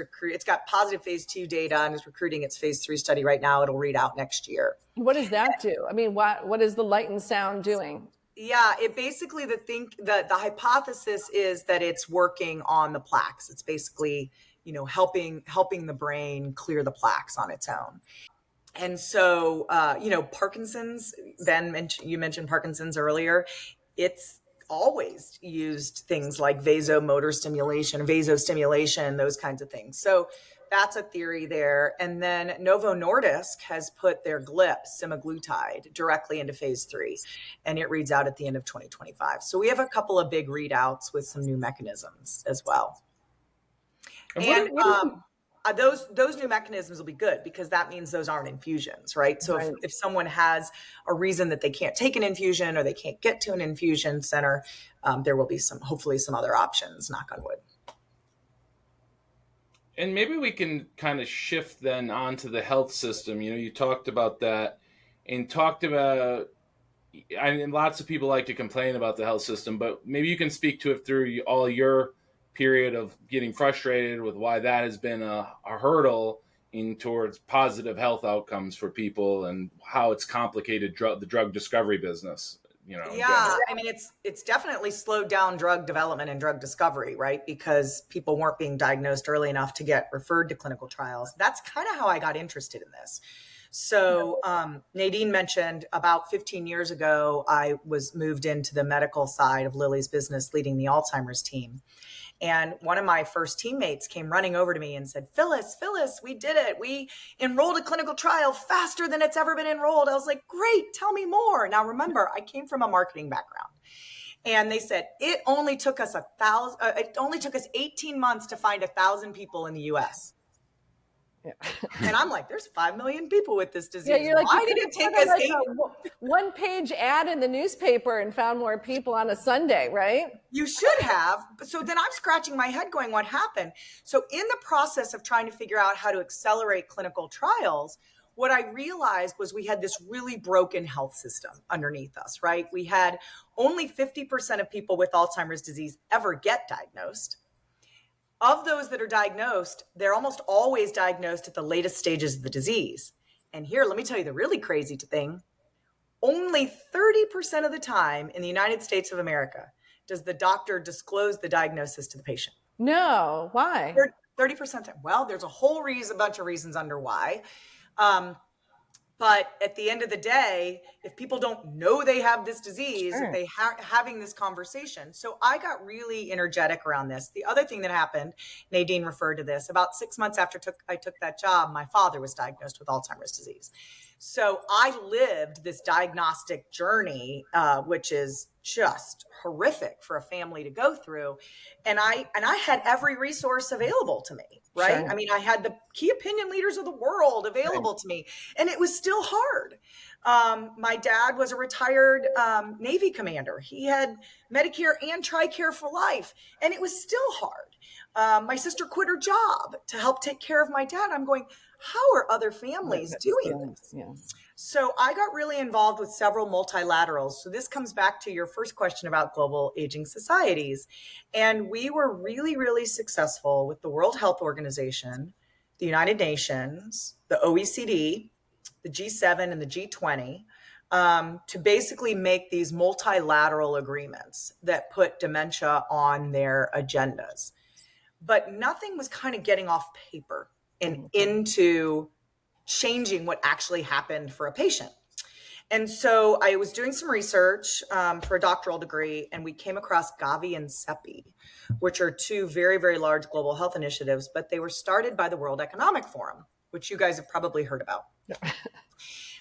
got positive phase 2 data and is recruiting its phase 3 study right now. It'll read out next year. What does that do? I mean, what is the light and sound doing? Yeah, it basically the hypothesis is that it's working on the plaques. It's basically, helping the brain clear the plaques on its own. And so, Parkinson's, Ben, you mentioned Parkinson's earlier. It's always used things like vasostimulation, those kinds of things. So that's a theory there. And then Novo Nordisk has put their GLP, semaglutide, directly into phase 3, and it reads out at the end of 2025. So we have a couple of big readouts with some new mechanisms as well. And those new mechanisms will be good because that means those aren't infusions, right? So if someone has a reason that they can't take an infusion or they can't get to an infusion center, there will be hopefully some other options, knock on wood. And maybe we can kind of shift then onto the health system. You talked about that and I mean, lots of people like to complain about the health system, but maybe you can speak to it through all your period of getting frustrated with why that has been a hurdle towards positive health outcomes for people and how it's complicated the drug discovery business. Yeah, I mean, it's definitely slowed down drug development and drug discovery, right? Because people weren't being diagnosed early enough to get referred to clinical trials. That's kind of how I got interested in this. So Nadine mentioned about 15 years ago, I was moved into the medical side of Lilly's business, leading the Alzheimer's team. And one of my first teammates came running over to me and said, Phyllis, we did it. We enrolled a clinical trial faster than it's ever been enrolled. I was like, great, tell me more. Now, remember, I came from a marketing background. And they said, it only took us 18 months to find 1,000 people in the US. Yeah. And I'm like, there's 5 million people with this disease. Yeah, you're like, why did it take us a one-page ad in the newspaper and found more people on a Sunday, right? You should have. So then I'm scratching my head going, what happened? So in the process of trying to figure out how to accelerate clinical trials, what I realized was we had this really broken health system underneath us, right? We had only 50% of people with Alzheimer's disease ever get diagnosed. Of those that are diagnosed, they're almost always diagnosed at the latest stages of the disease. And here, let me tell you the really crazy thing. Only 30% of the time in the United States of America does the doctor disclose the diagnosis to the patient. No, why? 30%. Well, there's a bunch of reasons under why. But at the end of the day, if people don't know they have this disease, sure, they having this conversation. So I got really energetic around this. The other thing that happened, Nadine referred to this, about 6 months after I took that job, my father was diagnosed with Alzheimer's disease. So I lived this diagnostic journey, which is just horrific for a family to go through. And I had every resource available to me, right? Sure. I mean, I had the key opinion leaders of the world available to me, and it was still hard. My dad was a retired Navy commander. He had Medicare and TRICARE for life, and it was still hard. My sister quit her job to help take care of my dad. I'm going, how are other families doing this? Yeah. So I got really involved with several multilaterals. So this comes back to your first question about global aging societies. And we were really, really successful with the World Health Organization, the United Nations, the OECD, the G7 and the G20, to basically make these multilateral agreements that put dementia on their agendas. But nothing was kind of getting off paper and into changing what actually happened for a patient. And so I was doing some research for a doctoral degree, and we came across Gavi and CEPI, which are two very, very large global health initiatives, but they were started by the World Economic Forum, which you guys have probably heard about.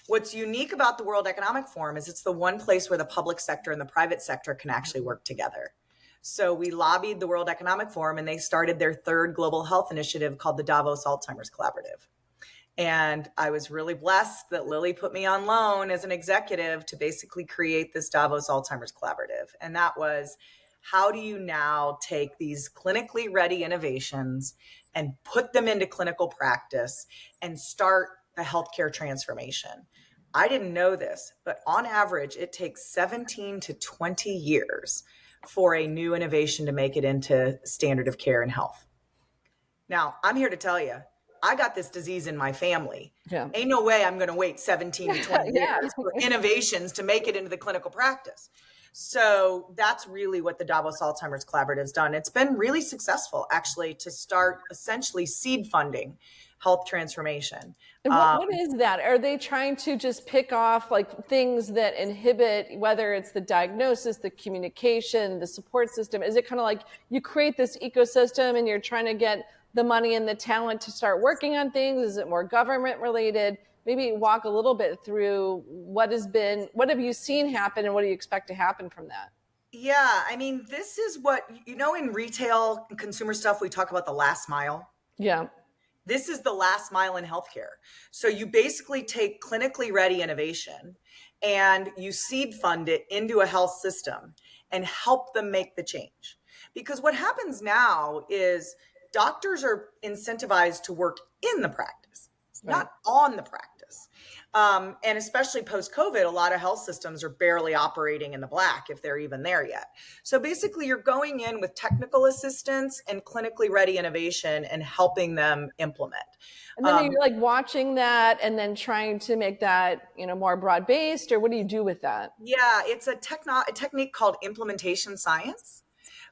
What's unique about the World Economic Forum is it's the one place where the public sector and the private sector can actually work together. So we lobbied the World Economic Forum, and they started their third global health initiative called the Davos Alzheimer's Collaborative. And I was really blessed that Lilly put me on loan as an executive to basically create this Davos Alzheimer's Collaborative. And that was, how do you now take these clinically ready innovations and put them into clinical practice and start the healthcare transformation? I didn't know this, but on average, it takes 17 to 20 years for a new innovation to make it into standard of care in health. Now, I'm here to tell you, I got this disease in my family. Yeah. Ain't no way I'm going to wait 17 to 20 years for innovations to make it into the clinical practice. So that's really what the Davos Alzheimer's Collaborative has done. It's been really successful, actually, to start essentially seed funding health transformation. And what is that? Are they trying to just pick off like things that inhibit, whether it's the diagnosis, the communication, the support system? Is it kind of like you create this ecosystem and you're trying to get the money and the talent to start working on things? Is it more government related? Maybe walk a little bit through what have you seen happen and what do you expect to happen from that? Yeah, I mean, this is what, in retail and consumer stuff, we talk about the last mile. Yeah. This is the last mile in healthcare. So you basically take clinically ready innovation and you seed fund it into a health system and help them make the change. Because what happens now is doctors are incentivized to work in the practice, not on the practice. And especially post-COVID, a lot of health systems are barely operating in the black if they're even there yet. So basically you're going in with technical assistance and clinically ready innovation and helping them implement. And then you're like watching that and then trying to make that, more broad-based, or what do you do with that? Yeah, it's a technique called implementation science,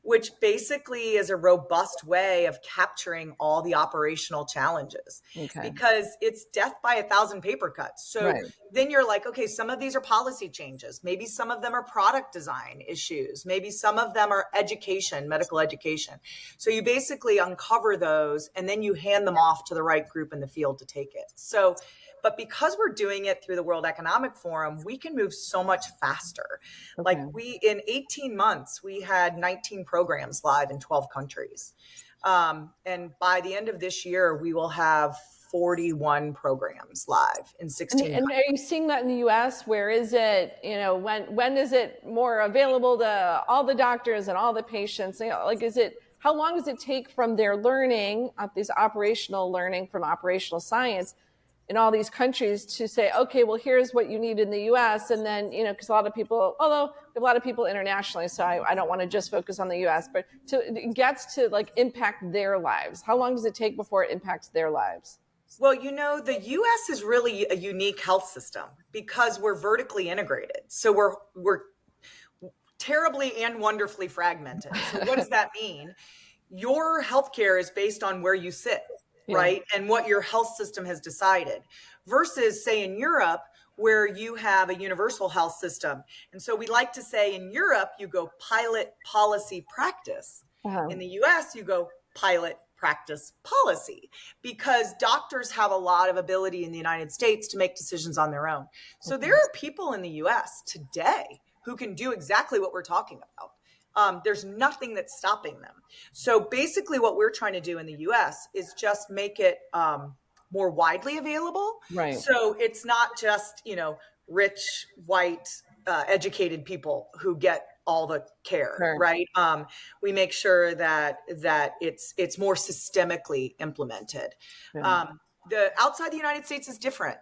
which basically is a robust way of capturing all the operational challenges, because it's death by 1,000 paper cuts. So then you're like, okay, some of these are policy changes. Maybe some of them are product design issues. Maybe some of them are education, medical education. So you basically uncover those and then you hand them off to the right group in the field to take it. But because we're doing it through the World Economic Forum, we can move so much faster. Like in 18 months, we had 19 programs live in 12 countries. And by the end of this year, we will have 41 programs live in 16 and are you seeing that in the US? Where is it, when is it more available to all the doctors and all the patients? How long does it take from their learning, this operational learning from operational science in all these countries to say, okay, well, here's what you need in the US. And then, because a lot of people internationally, so I don't want to just focus on the US, but it gets to impact their lives. How long does it take before it impacts their lives? Well, the US is really a unique health system because we're vertically integrated. So we're terribly and wonderfully fragmented. So what does that mean? Your healthcare is based on where you sit. Right. And what your health system has decided versus, say, in Europe, where you have a universal health system. And so we like to say in Europe, you go pilot, policy, practice. In the US, you go pilot, practice, policy, because doctors have a lot of ability in the United States to make decisions on their own. So there are people in the US today who can do exactly what we're talking about. There's nothing that's stopping them. So basically what we're trying to do in the US is just make it more widely available. Right. So it's not just, rich, white, educated people who get all the care, right? We make sure that it's more systemically implemented. The outside the United States is different.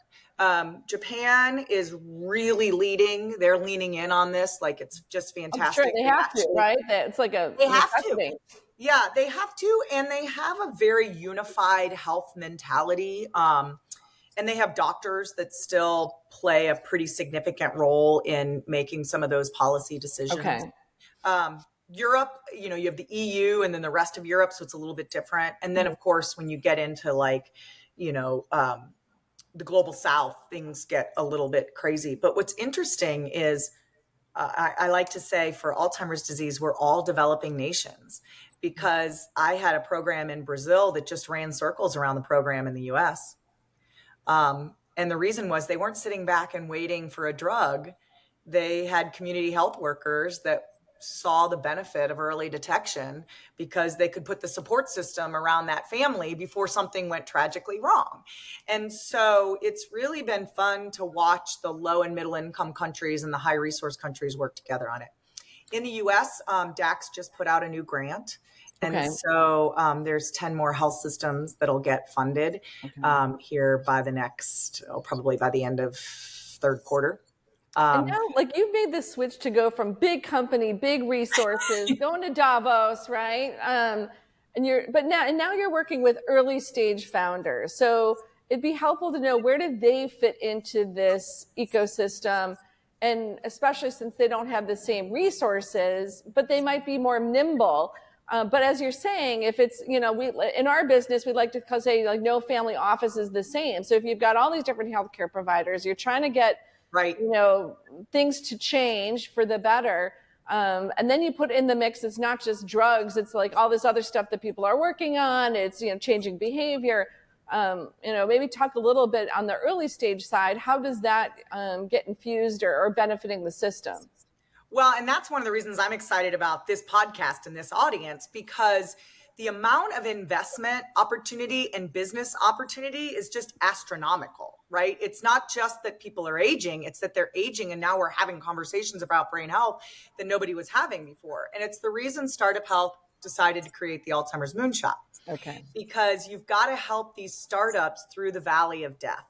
Japan is really leading. They're leaning in on this. It's just fantastic. I'm sure they have to, right? It's like they have to. Yeah, they have to. And they have a very unified health mentality. And they have doctors that still play a pretty significant role in making some of those policy decisions. Europe, you have the EU and then the rest of Europe. So it's a little bit different. And then, of course, when you get into the global South, things get a little bit crazy. But what's interesting is I like to say for Alzheimer's disease, we're all developing nations, because I had a program in Brazil that just ran circles around the program in the US. And the reason was they weren't sitting back and waiting for a drug. They had community health workers that saw the benefit of early detection because they could put the support system around that family before something went tragically wrong. And so it's really been fun to watch the low and middle income countries and the high resource countries work together on it. In the US, DAX just put out a new grant. And so there's 10 more health systems that'll get funded here by probably by the end of third quarter. And now, you've made the switch to go from big company, big resources, going to Davos, right? But now you're working with early stage founders. So it'd be helpful to know, where did they fit into this ecosystem? and especially since they don't have the same resources, but they might be more nimble. But as you're saying, if it's, we in our business, we like to say like no family office is the same. So if you've got all these different healthcare providers, you're trying to get right, things to change for the better. And then you put in the mix, it's not just drugs, it's like all this other stuff that people are working on. It's, changing behavior. Maybe talk a little bit on the early stage side. How does that get infused or benefiting the system? Well, and that's one of the reasons I'm excited about this podcast and this audience, because the amount of investment opportunity and business opportunity is just astronomical, right? It's not just that people are aging, it's that they're aging and now we're having conversations about brain health that nobody was having before. And it's the reason Startup Health decided to create the Alzheimer's Moonshot. Okay. Because you've got to help these startups through the valley of death.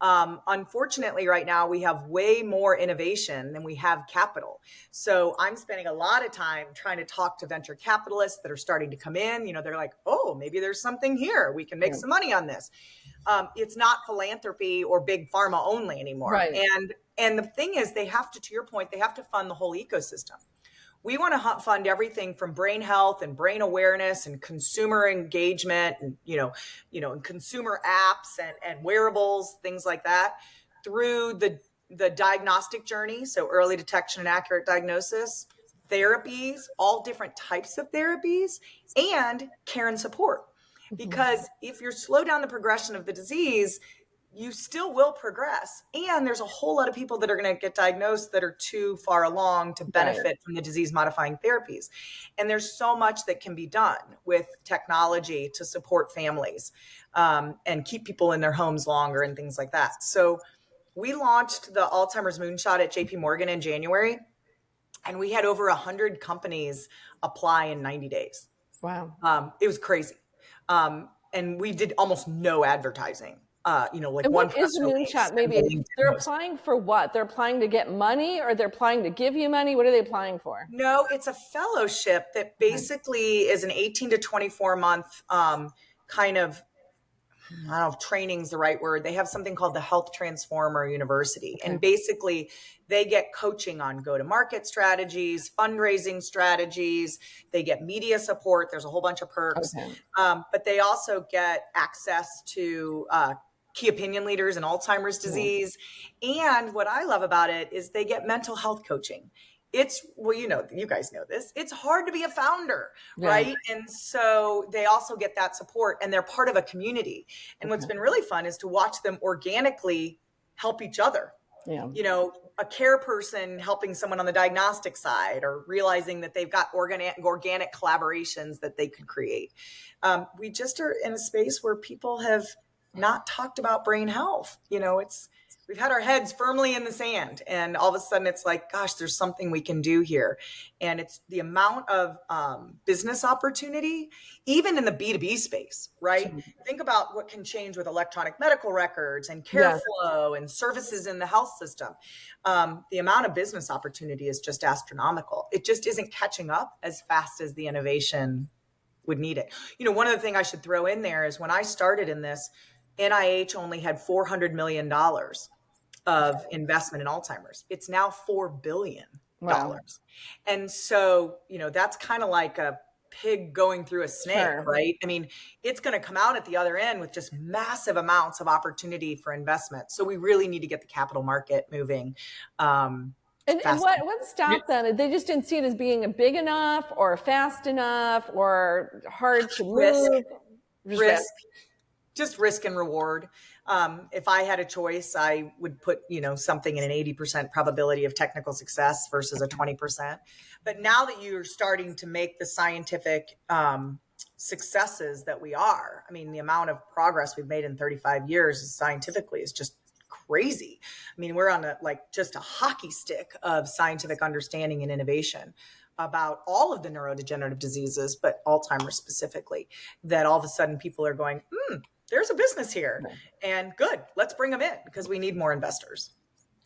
Unfortunately, right now, we have way more innovation than we have capital. So I'm spending a lot of time trying to talk to venture capitalists that are starting to come in. They're like, oh, maybe there's something here. We can make some money on this. It's not philanthropy or big pharma only anymore. Right. And the thing is, they have to your point, they have to fund the whole ecosystem. We want to fund everything from brain health and brain awareness and consumer engagement and, and consumer apps and wearables, things like that, through the diagnostic journey. So early detection and accurate diagnosis, therapies, all different types of therapies, and care and support. Because if you're slow down the progression of the disease, you still will progress. And there's a whole lot of people that are going to get diagnosed that are too far along to benefit from the disease modifying therapies. And there's so much that can be done with technology to support families and keep people in their homes longer and things like that. So we launched the Alzheimer's Moonshot at JP Morgan in January, and we had over 100 companies apply in 90 days. Wow. It was crazy. And we did almost no advertising. And what is the Moonshot? Maybe they're applying for what? They're applying to get money, or they're applying to give you money? What are they applying for? No, it's a fellowship that basically is an 18 to 24 month kind of, I don't know if training's the right word. They have something called the Health Transformer University. Okay. And basically they get coaching on go-to-market strategies, fundraising strategies. They get media support. There's a whole bunch of perks. Okay. But they also get access to key opinion leaders in Alzheimer's disease. And what I love about it is they get mental health coaching. It's, well, you guys know this. It's hard to be a founder, right? And so they also get that support, and they're part of a community. And what's been really fun is to watch them organically help each other. Yeah. A care person helping someone on the diagnostic side, or realizing that they've got organic collaborations that they could create. We just are in a space where people have not talked about brain health. We've had our heads firmly in the sand, and all of a sudden it's like, gosh, there's something we can do here. And it's the amount of business opportunity, even in the B2B space, right? Sure. Think about what can change with electronic medical records and care flow and services in the health system. The amount of business opportunity is just astronomical. It just isn't catching up as fast as the innovation would need it. One other thing I should throw in there is when I started in this, NIH only had $400 million of investment in Alzheimer's. It's now $4 billion. Wow. And so, that's kind of like a pig going through a snake, right? I mean, it's going to come out at the other end with just massive amounts of opportunity for investment. So we really need to get the capital market moving. And what stopped them? They just didn't see it as being big enough or fast enough or hard to move? Risk. Just risk and reward. If I had a choice, I would put, something in an 80% probability of technical success versus a 20%. But now that you're starting to make the scientific successes that we are, I mean, the amount of progress we've made in 35 years scientifically is just crazy. I mean, we're on just a hockey stick of scientific understanding and innovation about all of the neurodegenerative diseases, but Alzheimer's specifically, that all of a sudden people are going, there's a business here, and good, let's bring them in because we need more investors.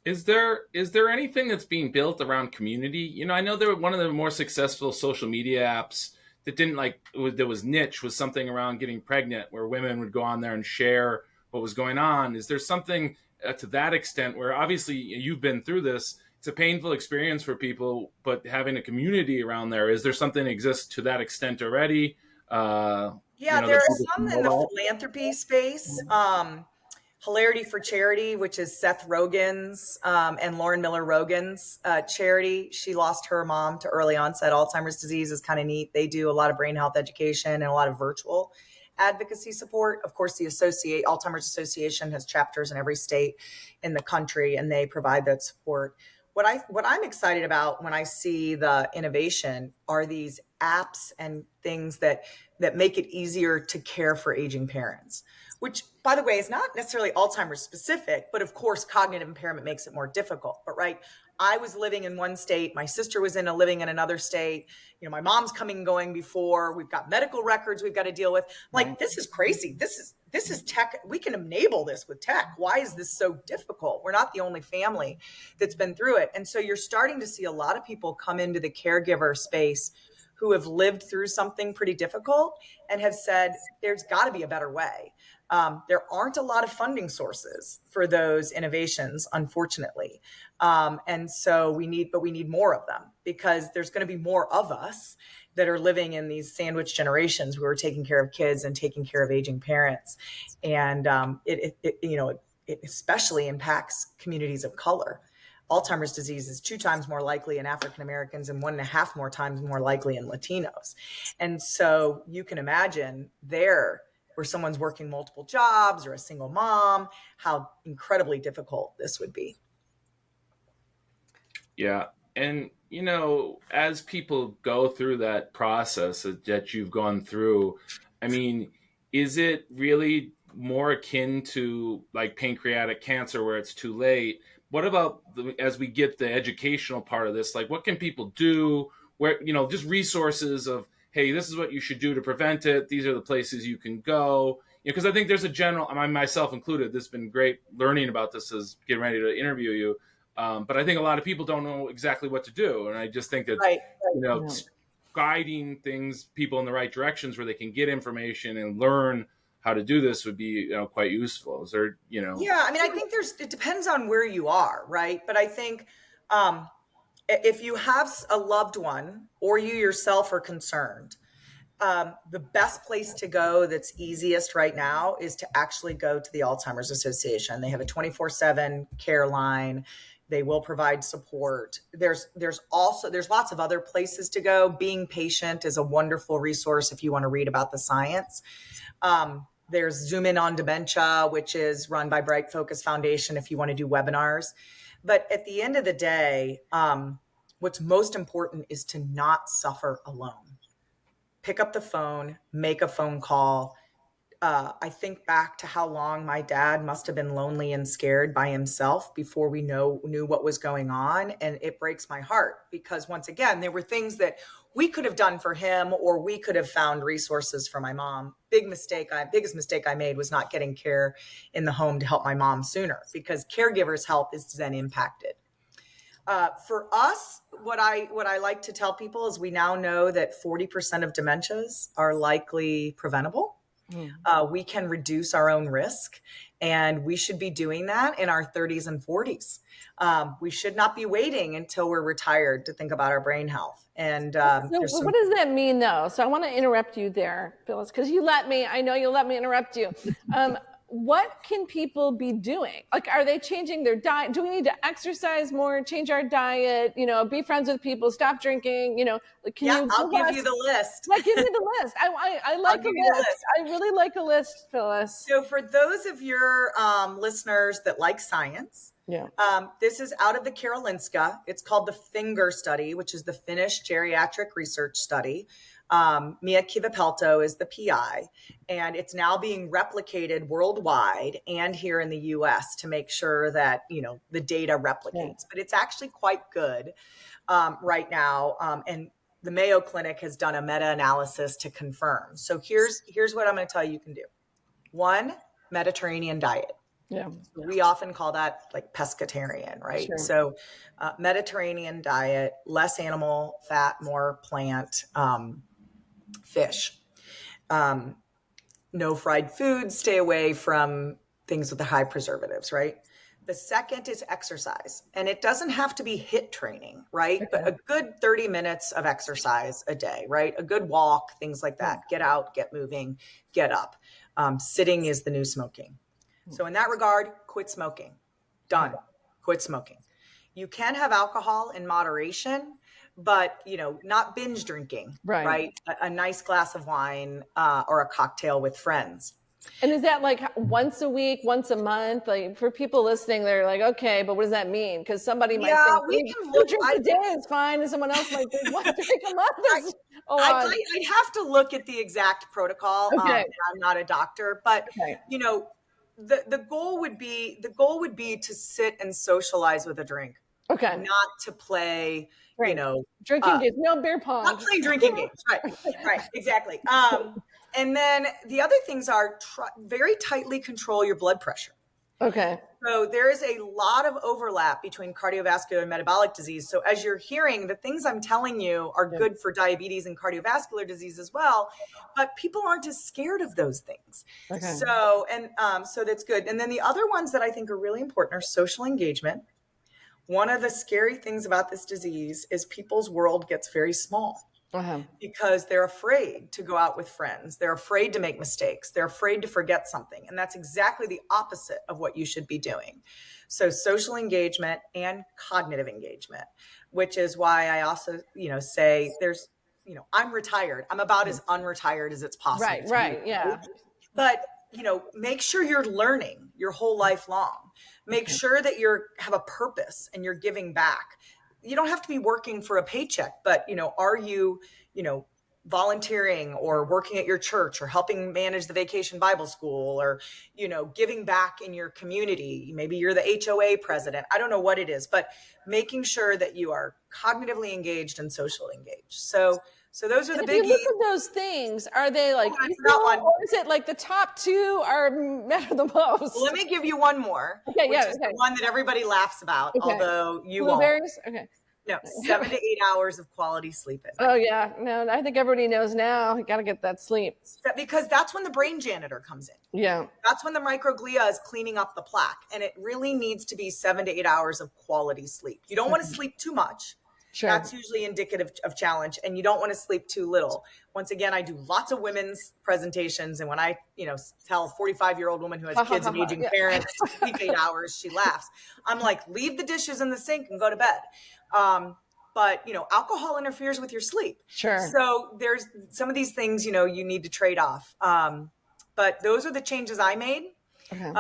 Is there anything that's being built around community? I know one of the more successful social media apps that that was niche was something around getting pregnant, where women would go on there and share what was going on. Is there something to that extent where obviously you've been through this? It it's a painful experience for people, but having a community around there, is there something that exists to that extent already? Yeah, there That are people some can know in the about? philanthropy space. Hilarity for Charity, which is Seth Rogen's and Lauren Miller Rogen's charity. She lost her mom to early onset Alzheimer's disease. Is kind of neat. They do a lot of brain health education and a lot of virtual advocacy support. Of course, the Alzheimer's Association has chapters in every state in the country, and they provide that support. What I'm excited about when I see the innovation are these apps and things that make it easier to care for aging parents, which, by the way, is not necessarily Alzheimer's specific, but of course, cognitive impairment makes it more difficult. But right, I was living in one state, my sister was living in another state. My mom's coming and going before. We've got medical records we've got to deal with. Like, this is crazy. This is tech. We can enable this with tech. Why is this so difficult? We're not the only family that's been through it. And so you're starting to see a lot of people come into the caregiver space who have lived through something pretty difficult and have said, there's got to be a better way. There aren't a lot of funding sources for those innovations, unfortunately. And so we need more of them, because there's going to be more of us that are living in these sandwich generations who are taking care of kids and taking care of aging parents. And it especially impacts communities of color. Alzheimer's disease is 2 times more likely in African Americans and 1.5 more times more likely in Latinos. And so you can imagine there, where someone's working multiple jobs or a single mom, how incredibly difficult this would be. Yeah. And, as people go through that process that you've gone through, I mean, is it really more akin to like pancreatic cancer where it's too late? What about as we get the educational part of this, like what can people do where, just resources of, hey, this is what you should do to prevent it. These are the places you can go. Because I think there's a general, myself included, this has been great learning about this as getting ready to interview you. But I think a lot of people don't know exactly what to do. And I just think that, Right. guiding people in the right directions where they can get information and learn how to do this would be quite useful. Is there, Yeah, I think it depends on where you are, right? But I think if you have a loved one or you yourself are concerned, the best place to go that's easiest right now is to actually go to the Alzheimer's Association. They have a 24/7 care line. They will provide support. There's lots of other places to go. Being Patient is a wonderful resource if you want to read about the science. There's Zoom In on Dementia, which is run by Bright Focus Foundation if you want to do webinars. But at the end of the day, what's most important is to not suffer alone. Pick up the phone, make a phone call. I think back to how long my dad must have been lonely and scared by himself before we knew what was going on. And it breaks my heart because, once again, there were things that we could have done for him, or we could have found resources for my mom. Biggest mistake I made was not getting care in the home to help my mom sooner, because caregivers' health is then impacted. For us, what I like to tell people is we now know that 40% of dementias are likely preventable. We can reduce our own risk, and we should be doing that in our 30s and 40s. We should not be waiting until we're retired to think about our brain health. And what does that mean, though? So I want to interrupt you there, Phyllis, because I know you'll let me interrupt you. What can people be doing? Like, are they changing their diet? Do we need to exercise more, change our diet, be friends with people, stop drinking, I'll give you the list. Give me the list. I like a list. I really like a list, Phyllis. So for those of your listeners that like science, this is out of the Karolinska. It's called the FINGER study, which is the Finnish Geriatric Research Study. Mia Kivipelto is the PI, and it's now being replicated worldwide and here in the US to make sure that, the data replicates. But it's actually quite good right now. And the Mayo Clinic has done a meta-analysis to confirm. So here's what I'm going to tell you can do. 1, Mediterranean diet. Yeah. We often call that like pescatarian, right? Sure. So Mediterranean diet, less animal fat, more plant, fish. No fried foods, stay away from things with the high preservatives, right? The second is exercise. And it doesn't have to be HIIT training, right? Okay. But a good 30 minutes of exercise a day, right? A good walk, things like that. Get out, get moving, get up. Sitting is the new smoking. So in that regard, quit smoking. Done. Quit smoking. You can have alcohol in moderation, but not binge drinking, right? A nice glass of wine or a cocktail with friends. And is that like once a week, once a month? Like for people listening, they're like, okay, but what does that mean? Because somebody might think, we can look. Drink a day is fine, and someone else might think, one drink a month is a lot. I'd have to look at the exact protocol. Okay. I'm not a doctor, but the goal would be to sit and socialize with a drink. Okay. Not to play, drinking games, no beer pong. Not playing drinking games. Right, exactly. And then the other things are very tightly control your blood pressure. Okay. So there is a lot of overlap between cardiovascular and metabolic disease. So as you're hearing, the things I'm telling you are good for diabetes and cardiovascular disease as well, but people aren't as scared of those things. Okay. So that's good. And then the other ones that I think are really important are social engagement. One of the scary things about this disease is people's world gets very small. Because they're afraid to go out with friends. They're afraid to make mistakes. They're afraid to forget something. And that's exactly the opposite of what you should be doing. So social engagement and cognitive engagement, which is why I also, say there's, I'm retired. I'm about as unretired as it's possible. Right. Yeah. But, make sure you're learning your whole life long. Make sure that have a purpose and you're giving back. You don't have to be working for a paycheck, but, are you, volunteering or working at your church or helping manage the vacation Bible school or, giving back in your community? Maybe you're the HOA president. I don't know what it is, but making sure that you are cognitively engaged and socially engaged. So those are the biggies. If you look at those things, are they like, or is it like the top two matter the most? Well, let me give you one more. Okay, the one that everybody laughs about, although you Blueberries? won't. Okay. No, 7 to 8 hours of quality sleep. Oh yeah, no, I think everybody knows now. You got to get that sleep because that's when the brain janitor comes in. Yeah, that's when the microglia is cleaning up the plaque, and it really needs to be 7 to 8 hours of quality sleep. You don't want to sleep too much. Sure. That's usually indicative of challenge, and you don't want to sleep too little. Once again, I do lots of women's presentations, and when I, tell a 45-year-old woman who has kids and aging parents to sleep 8 hours, she laughs. I'm like, leave the dishes in the sink and go to bed. But alcohol interferes with your sleep. Sure. So there's some of these things, you need to trade off. But those are the changes I made. Okay.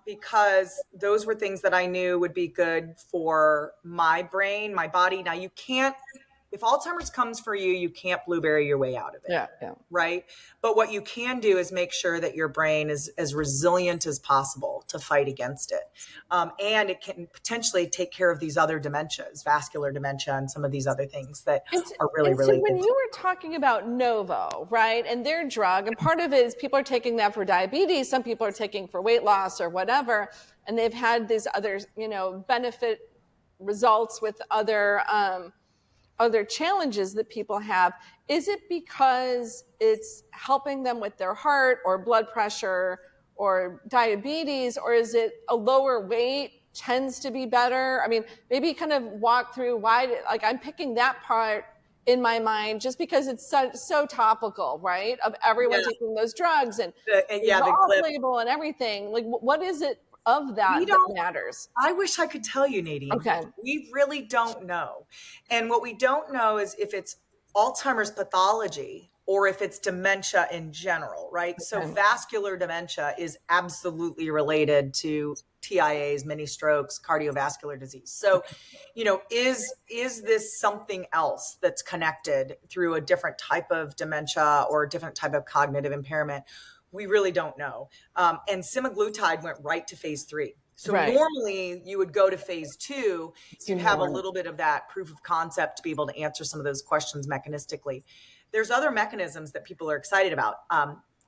Because those were things that I knew would be good for my brain, my body. Now if Alzheimer's comes for you, you can't blueberry your way out of it. Yeah. Right. But what you can do is make sure that your brain is as resilient as possible to fight against it. And it can potentially take care of these other dementias, vascular dementia, and some of these other things that are really, really good. When you were talking about Novo, right, and their drug, and part of it is people are taking that for diabetes, some people are taking for weight loss or whatever, and they've had these other, benefit results with other challenges that people have. Is it because it's helping them with their heart or blood pressure or diabetes, or is it a lower weight tends to be better? I mean, maybe kind of walk through why, I'm picking that part in my mind just because it's so topical, right? Of everyone taking those drugs and the off-label and everything. Like, what is it of that matters? I wish I could tell you, Nadine. Okay. We really don't know. And what we don't know is if it's Alzheimer's pathology or if it's dementia in general, right? Okay. So vascular dementia is absolutely related to TIAs, mini strokes, cardiovascular disease. So, is this something else that's connected through a different type of dementia or a different type of cognitive impairment? We really don't know. And semaglutide went right to phase 3. So normally you would go to phase 2, you'd have a little bit of that proof of concept to be able to answer some of those questions mechanistically. There's other mechanisms that people are excited about.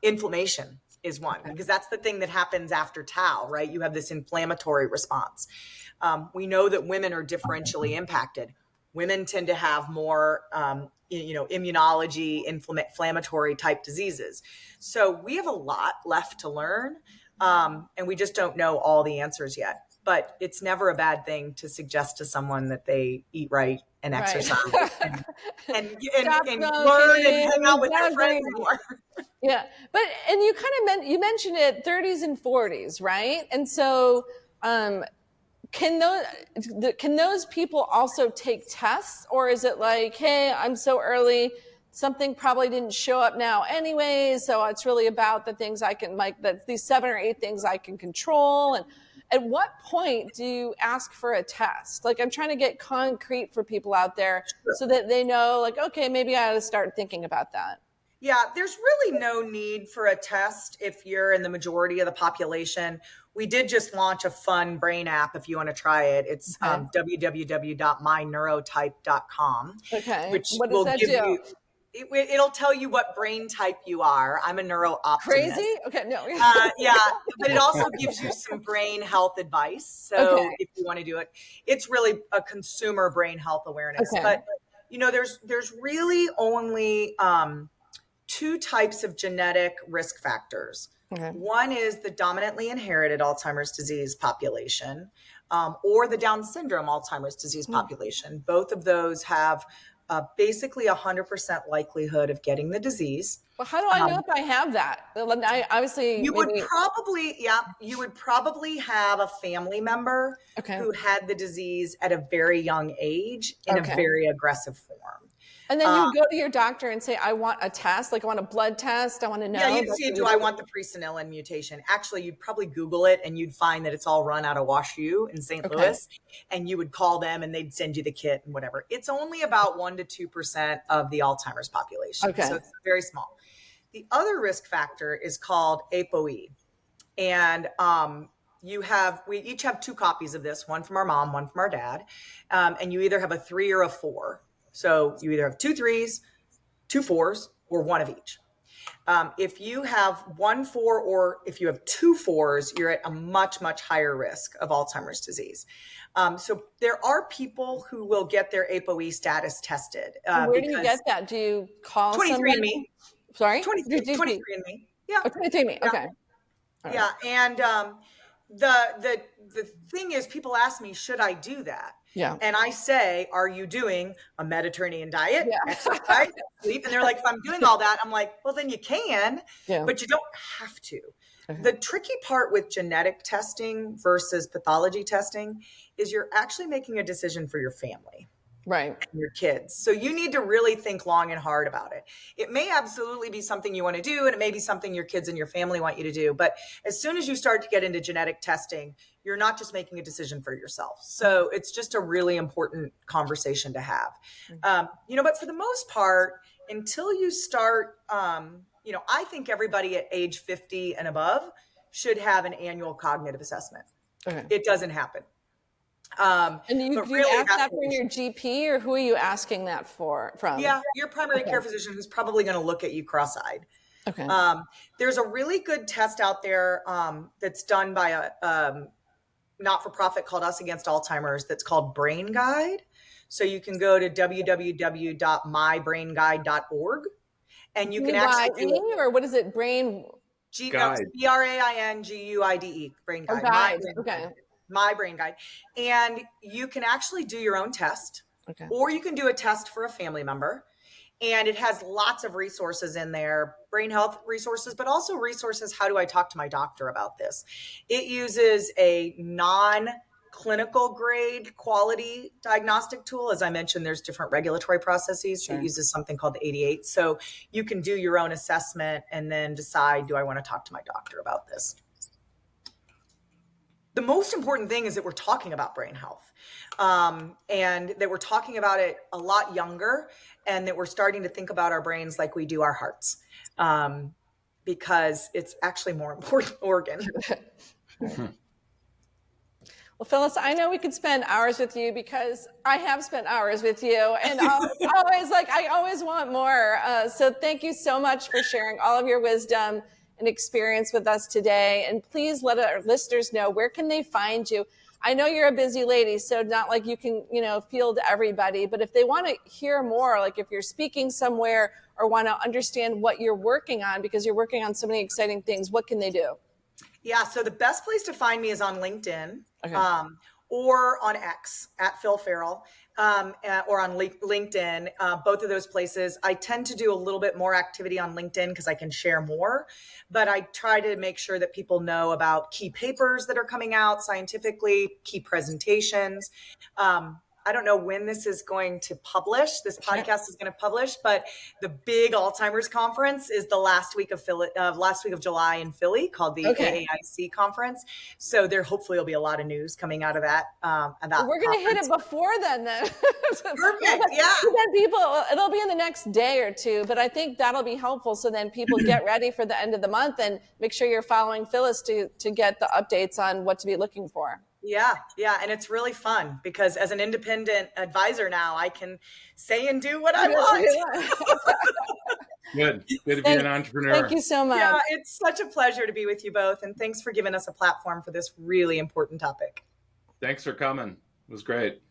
Inflammation is one, because that's the thing that happens after tau, right? You have this inflammatory response. We know that women are differentially impacted. Women tend to have more, immunology, inflammatory type diseases. So we have a lot left to learn, and we just don't know all the answers yet. but it's never a bad thing to suggest to someone that they eat right and exercise and Stop learn and hang out with their friends more. Yeah, but and you kind of mentioned it, 30s and 40s, right? And so, can those people also take tests, or is it like, hey, I'm so early, something probably didn't show up now anyways, so it's really about the things I can, like, that these 7 or 8 things I can control? And at what point do you ask for a test? Like, I'm trying to get concrete for people out there so that they know, like, okay, maybe I ought to start thinking about that. Yeah, there's really no need for a test if you're in the majority of the population. We did just launch a fun brain app if you want to try it. It's www.myneurotype.com, Okay. which What does will that give do? you, it'll tell you what brain type you are. I'm a neuro-optimist. Crazy? Okay, no. Yeah, but it also gives you some brain health advice. So if you want to do it, it's really a consumer brain health awareness. Okay. But there's really only 2 types of genetic risk factors. Okay. One is the dominantly inherited Alzheimer's disease population, or the Down syndrome Alzheimer's disease population. Both of those have basically 100% likelihood of getting the disease. Well, how do I know if I have that? I obviously you would probably have a family member who had the disease at a very young age in a very aggressive form. And then you go to your doctor and say, I want a test, like I want a blood test. I want to know. Yeah, you'd see, do I want the presenilin mutation? Actually, you'd probably Google it and you'd find that it's all run out of WashU in St. Louis. And you would call them and they'd send you the kit and whatever. It's only about 1% to 2% of the Alzheimer's population. So it's very small. The other risk factor is called ApoE. And we each have 2 copies of this, one from our mom, one from our dad. And you either have a 3 or a 4. So you either have 2 3s, 2 4s, or 1 of each. If you have 1 4 or if you have 2 4s, you're at a much, much higher risk of Alzheimer's disease. So there are people who will get their ApoE status tested. Where do you get that? Do you call 23andMe. Sorry? 23andMe. Yeah. Oh, 23andMe. Okay. Yeah. And the thing is, people ask me, should I do that? Yeah. And I say, are you doing a Mediterranean diet, exercise, sleep? And they're like, if I'm doing all that, I'm like, well, then you can, but you don't have to. The tricky part with genetic testing versus pathology testing is you're actually making a decision for your family. Right. And your kids. So you need to really think long and hard about it. It may absolutely be something you want to do, and it may be something your kids and your family want you to do. But as soon as you start to get into genetic testing, you're not just making a decision for yourself. So it's just a really important conversation to have. But for the most part, until you start, I think everybody at age 50 and above should have an annual cognitive assessment. It doesn't happen. And you ask that from your GP, or who are you asking that from? Yeah, your primary care physician, who's probably going to look at you cross-eyed. There's a really good test out there that's done by a not-for-profit called Us Against Alzheimer's that's called Brain Guide. So you can go to www.mybrainguide.org and you can actually do or what is it? Brain Guide. BRAINGUIDE. Brain Guide. My Brain Guide. And you can actually do your own test, or you can do a test for a family member. And it has lots of resources in there, brain health resources, but also resources. How do I talk to my doctor about this? It uses a non-clinical grade quality diagnostic tool. As I mentioned, there's different regulatory processes. So it uses something called the 88. So you can do your own assessment and then decide, do I want to talk to my doctor about this? The most important thing is that we're talking about brain health, and that we're talking about it a lot younger, and that we're starting to think about our brains like we do our hearts, because it's actually more important organ. Well, Phyllis, I know we could spend hours with you because I have spent hours with you, and I always want more. So thank you so much for sharing all of your wisdom and experience with us today. And please let our listeners know, where can they find you? I know you're a busy lady, so not like you can, field everybody, but if they want to hear more, like if you're speaking somewhere or want to understand what you're working on, because you're working on so many exciting things, what can they do? Yeah, so the best place to find me is on LinkedIn, Okay. or on X at Phil Ferrell, or on LinkedIn. Both of those places. I tend to do a little bit more activity on LinkedIn because I can share more, but I try to make sure that people know about key papers that are coming out scientifically, key presentations. I don't know when this is going to publish. This podcast is going to publish, but the big Alzheimer's conference is the last week of July in Philly, called the AAIC conference. So there hopefully will be a lot of news coming out of that. We're going to hit it before then. Perfect. Yeah. So then people, it'll be in the next day or two, but I think that'll be helpful. So then people get ready for the end of the month, and make sure you're following Phyllis to get the updates on what to be looking for. Yeah. Yeah. And it's really fun because as an independent advisor now, I can say and do what I want. Good to be an entrepreneur. Thank you so much. Yeah, it's such a pleasure to be with you both. And thanks for giving us a platform for this really important topic. Thanks for coming. It was great.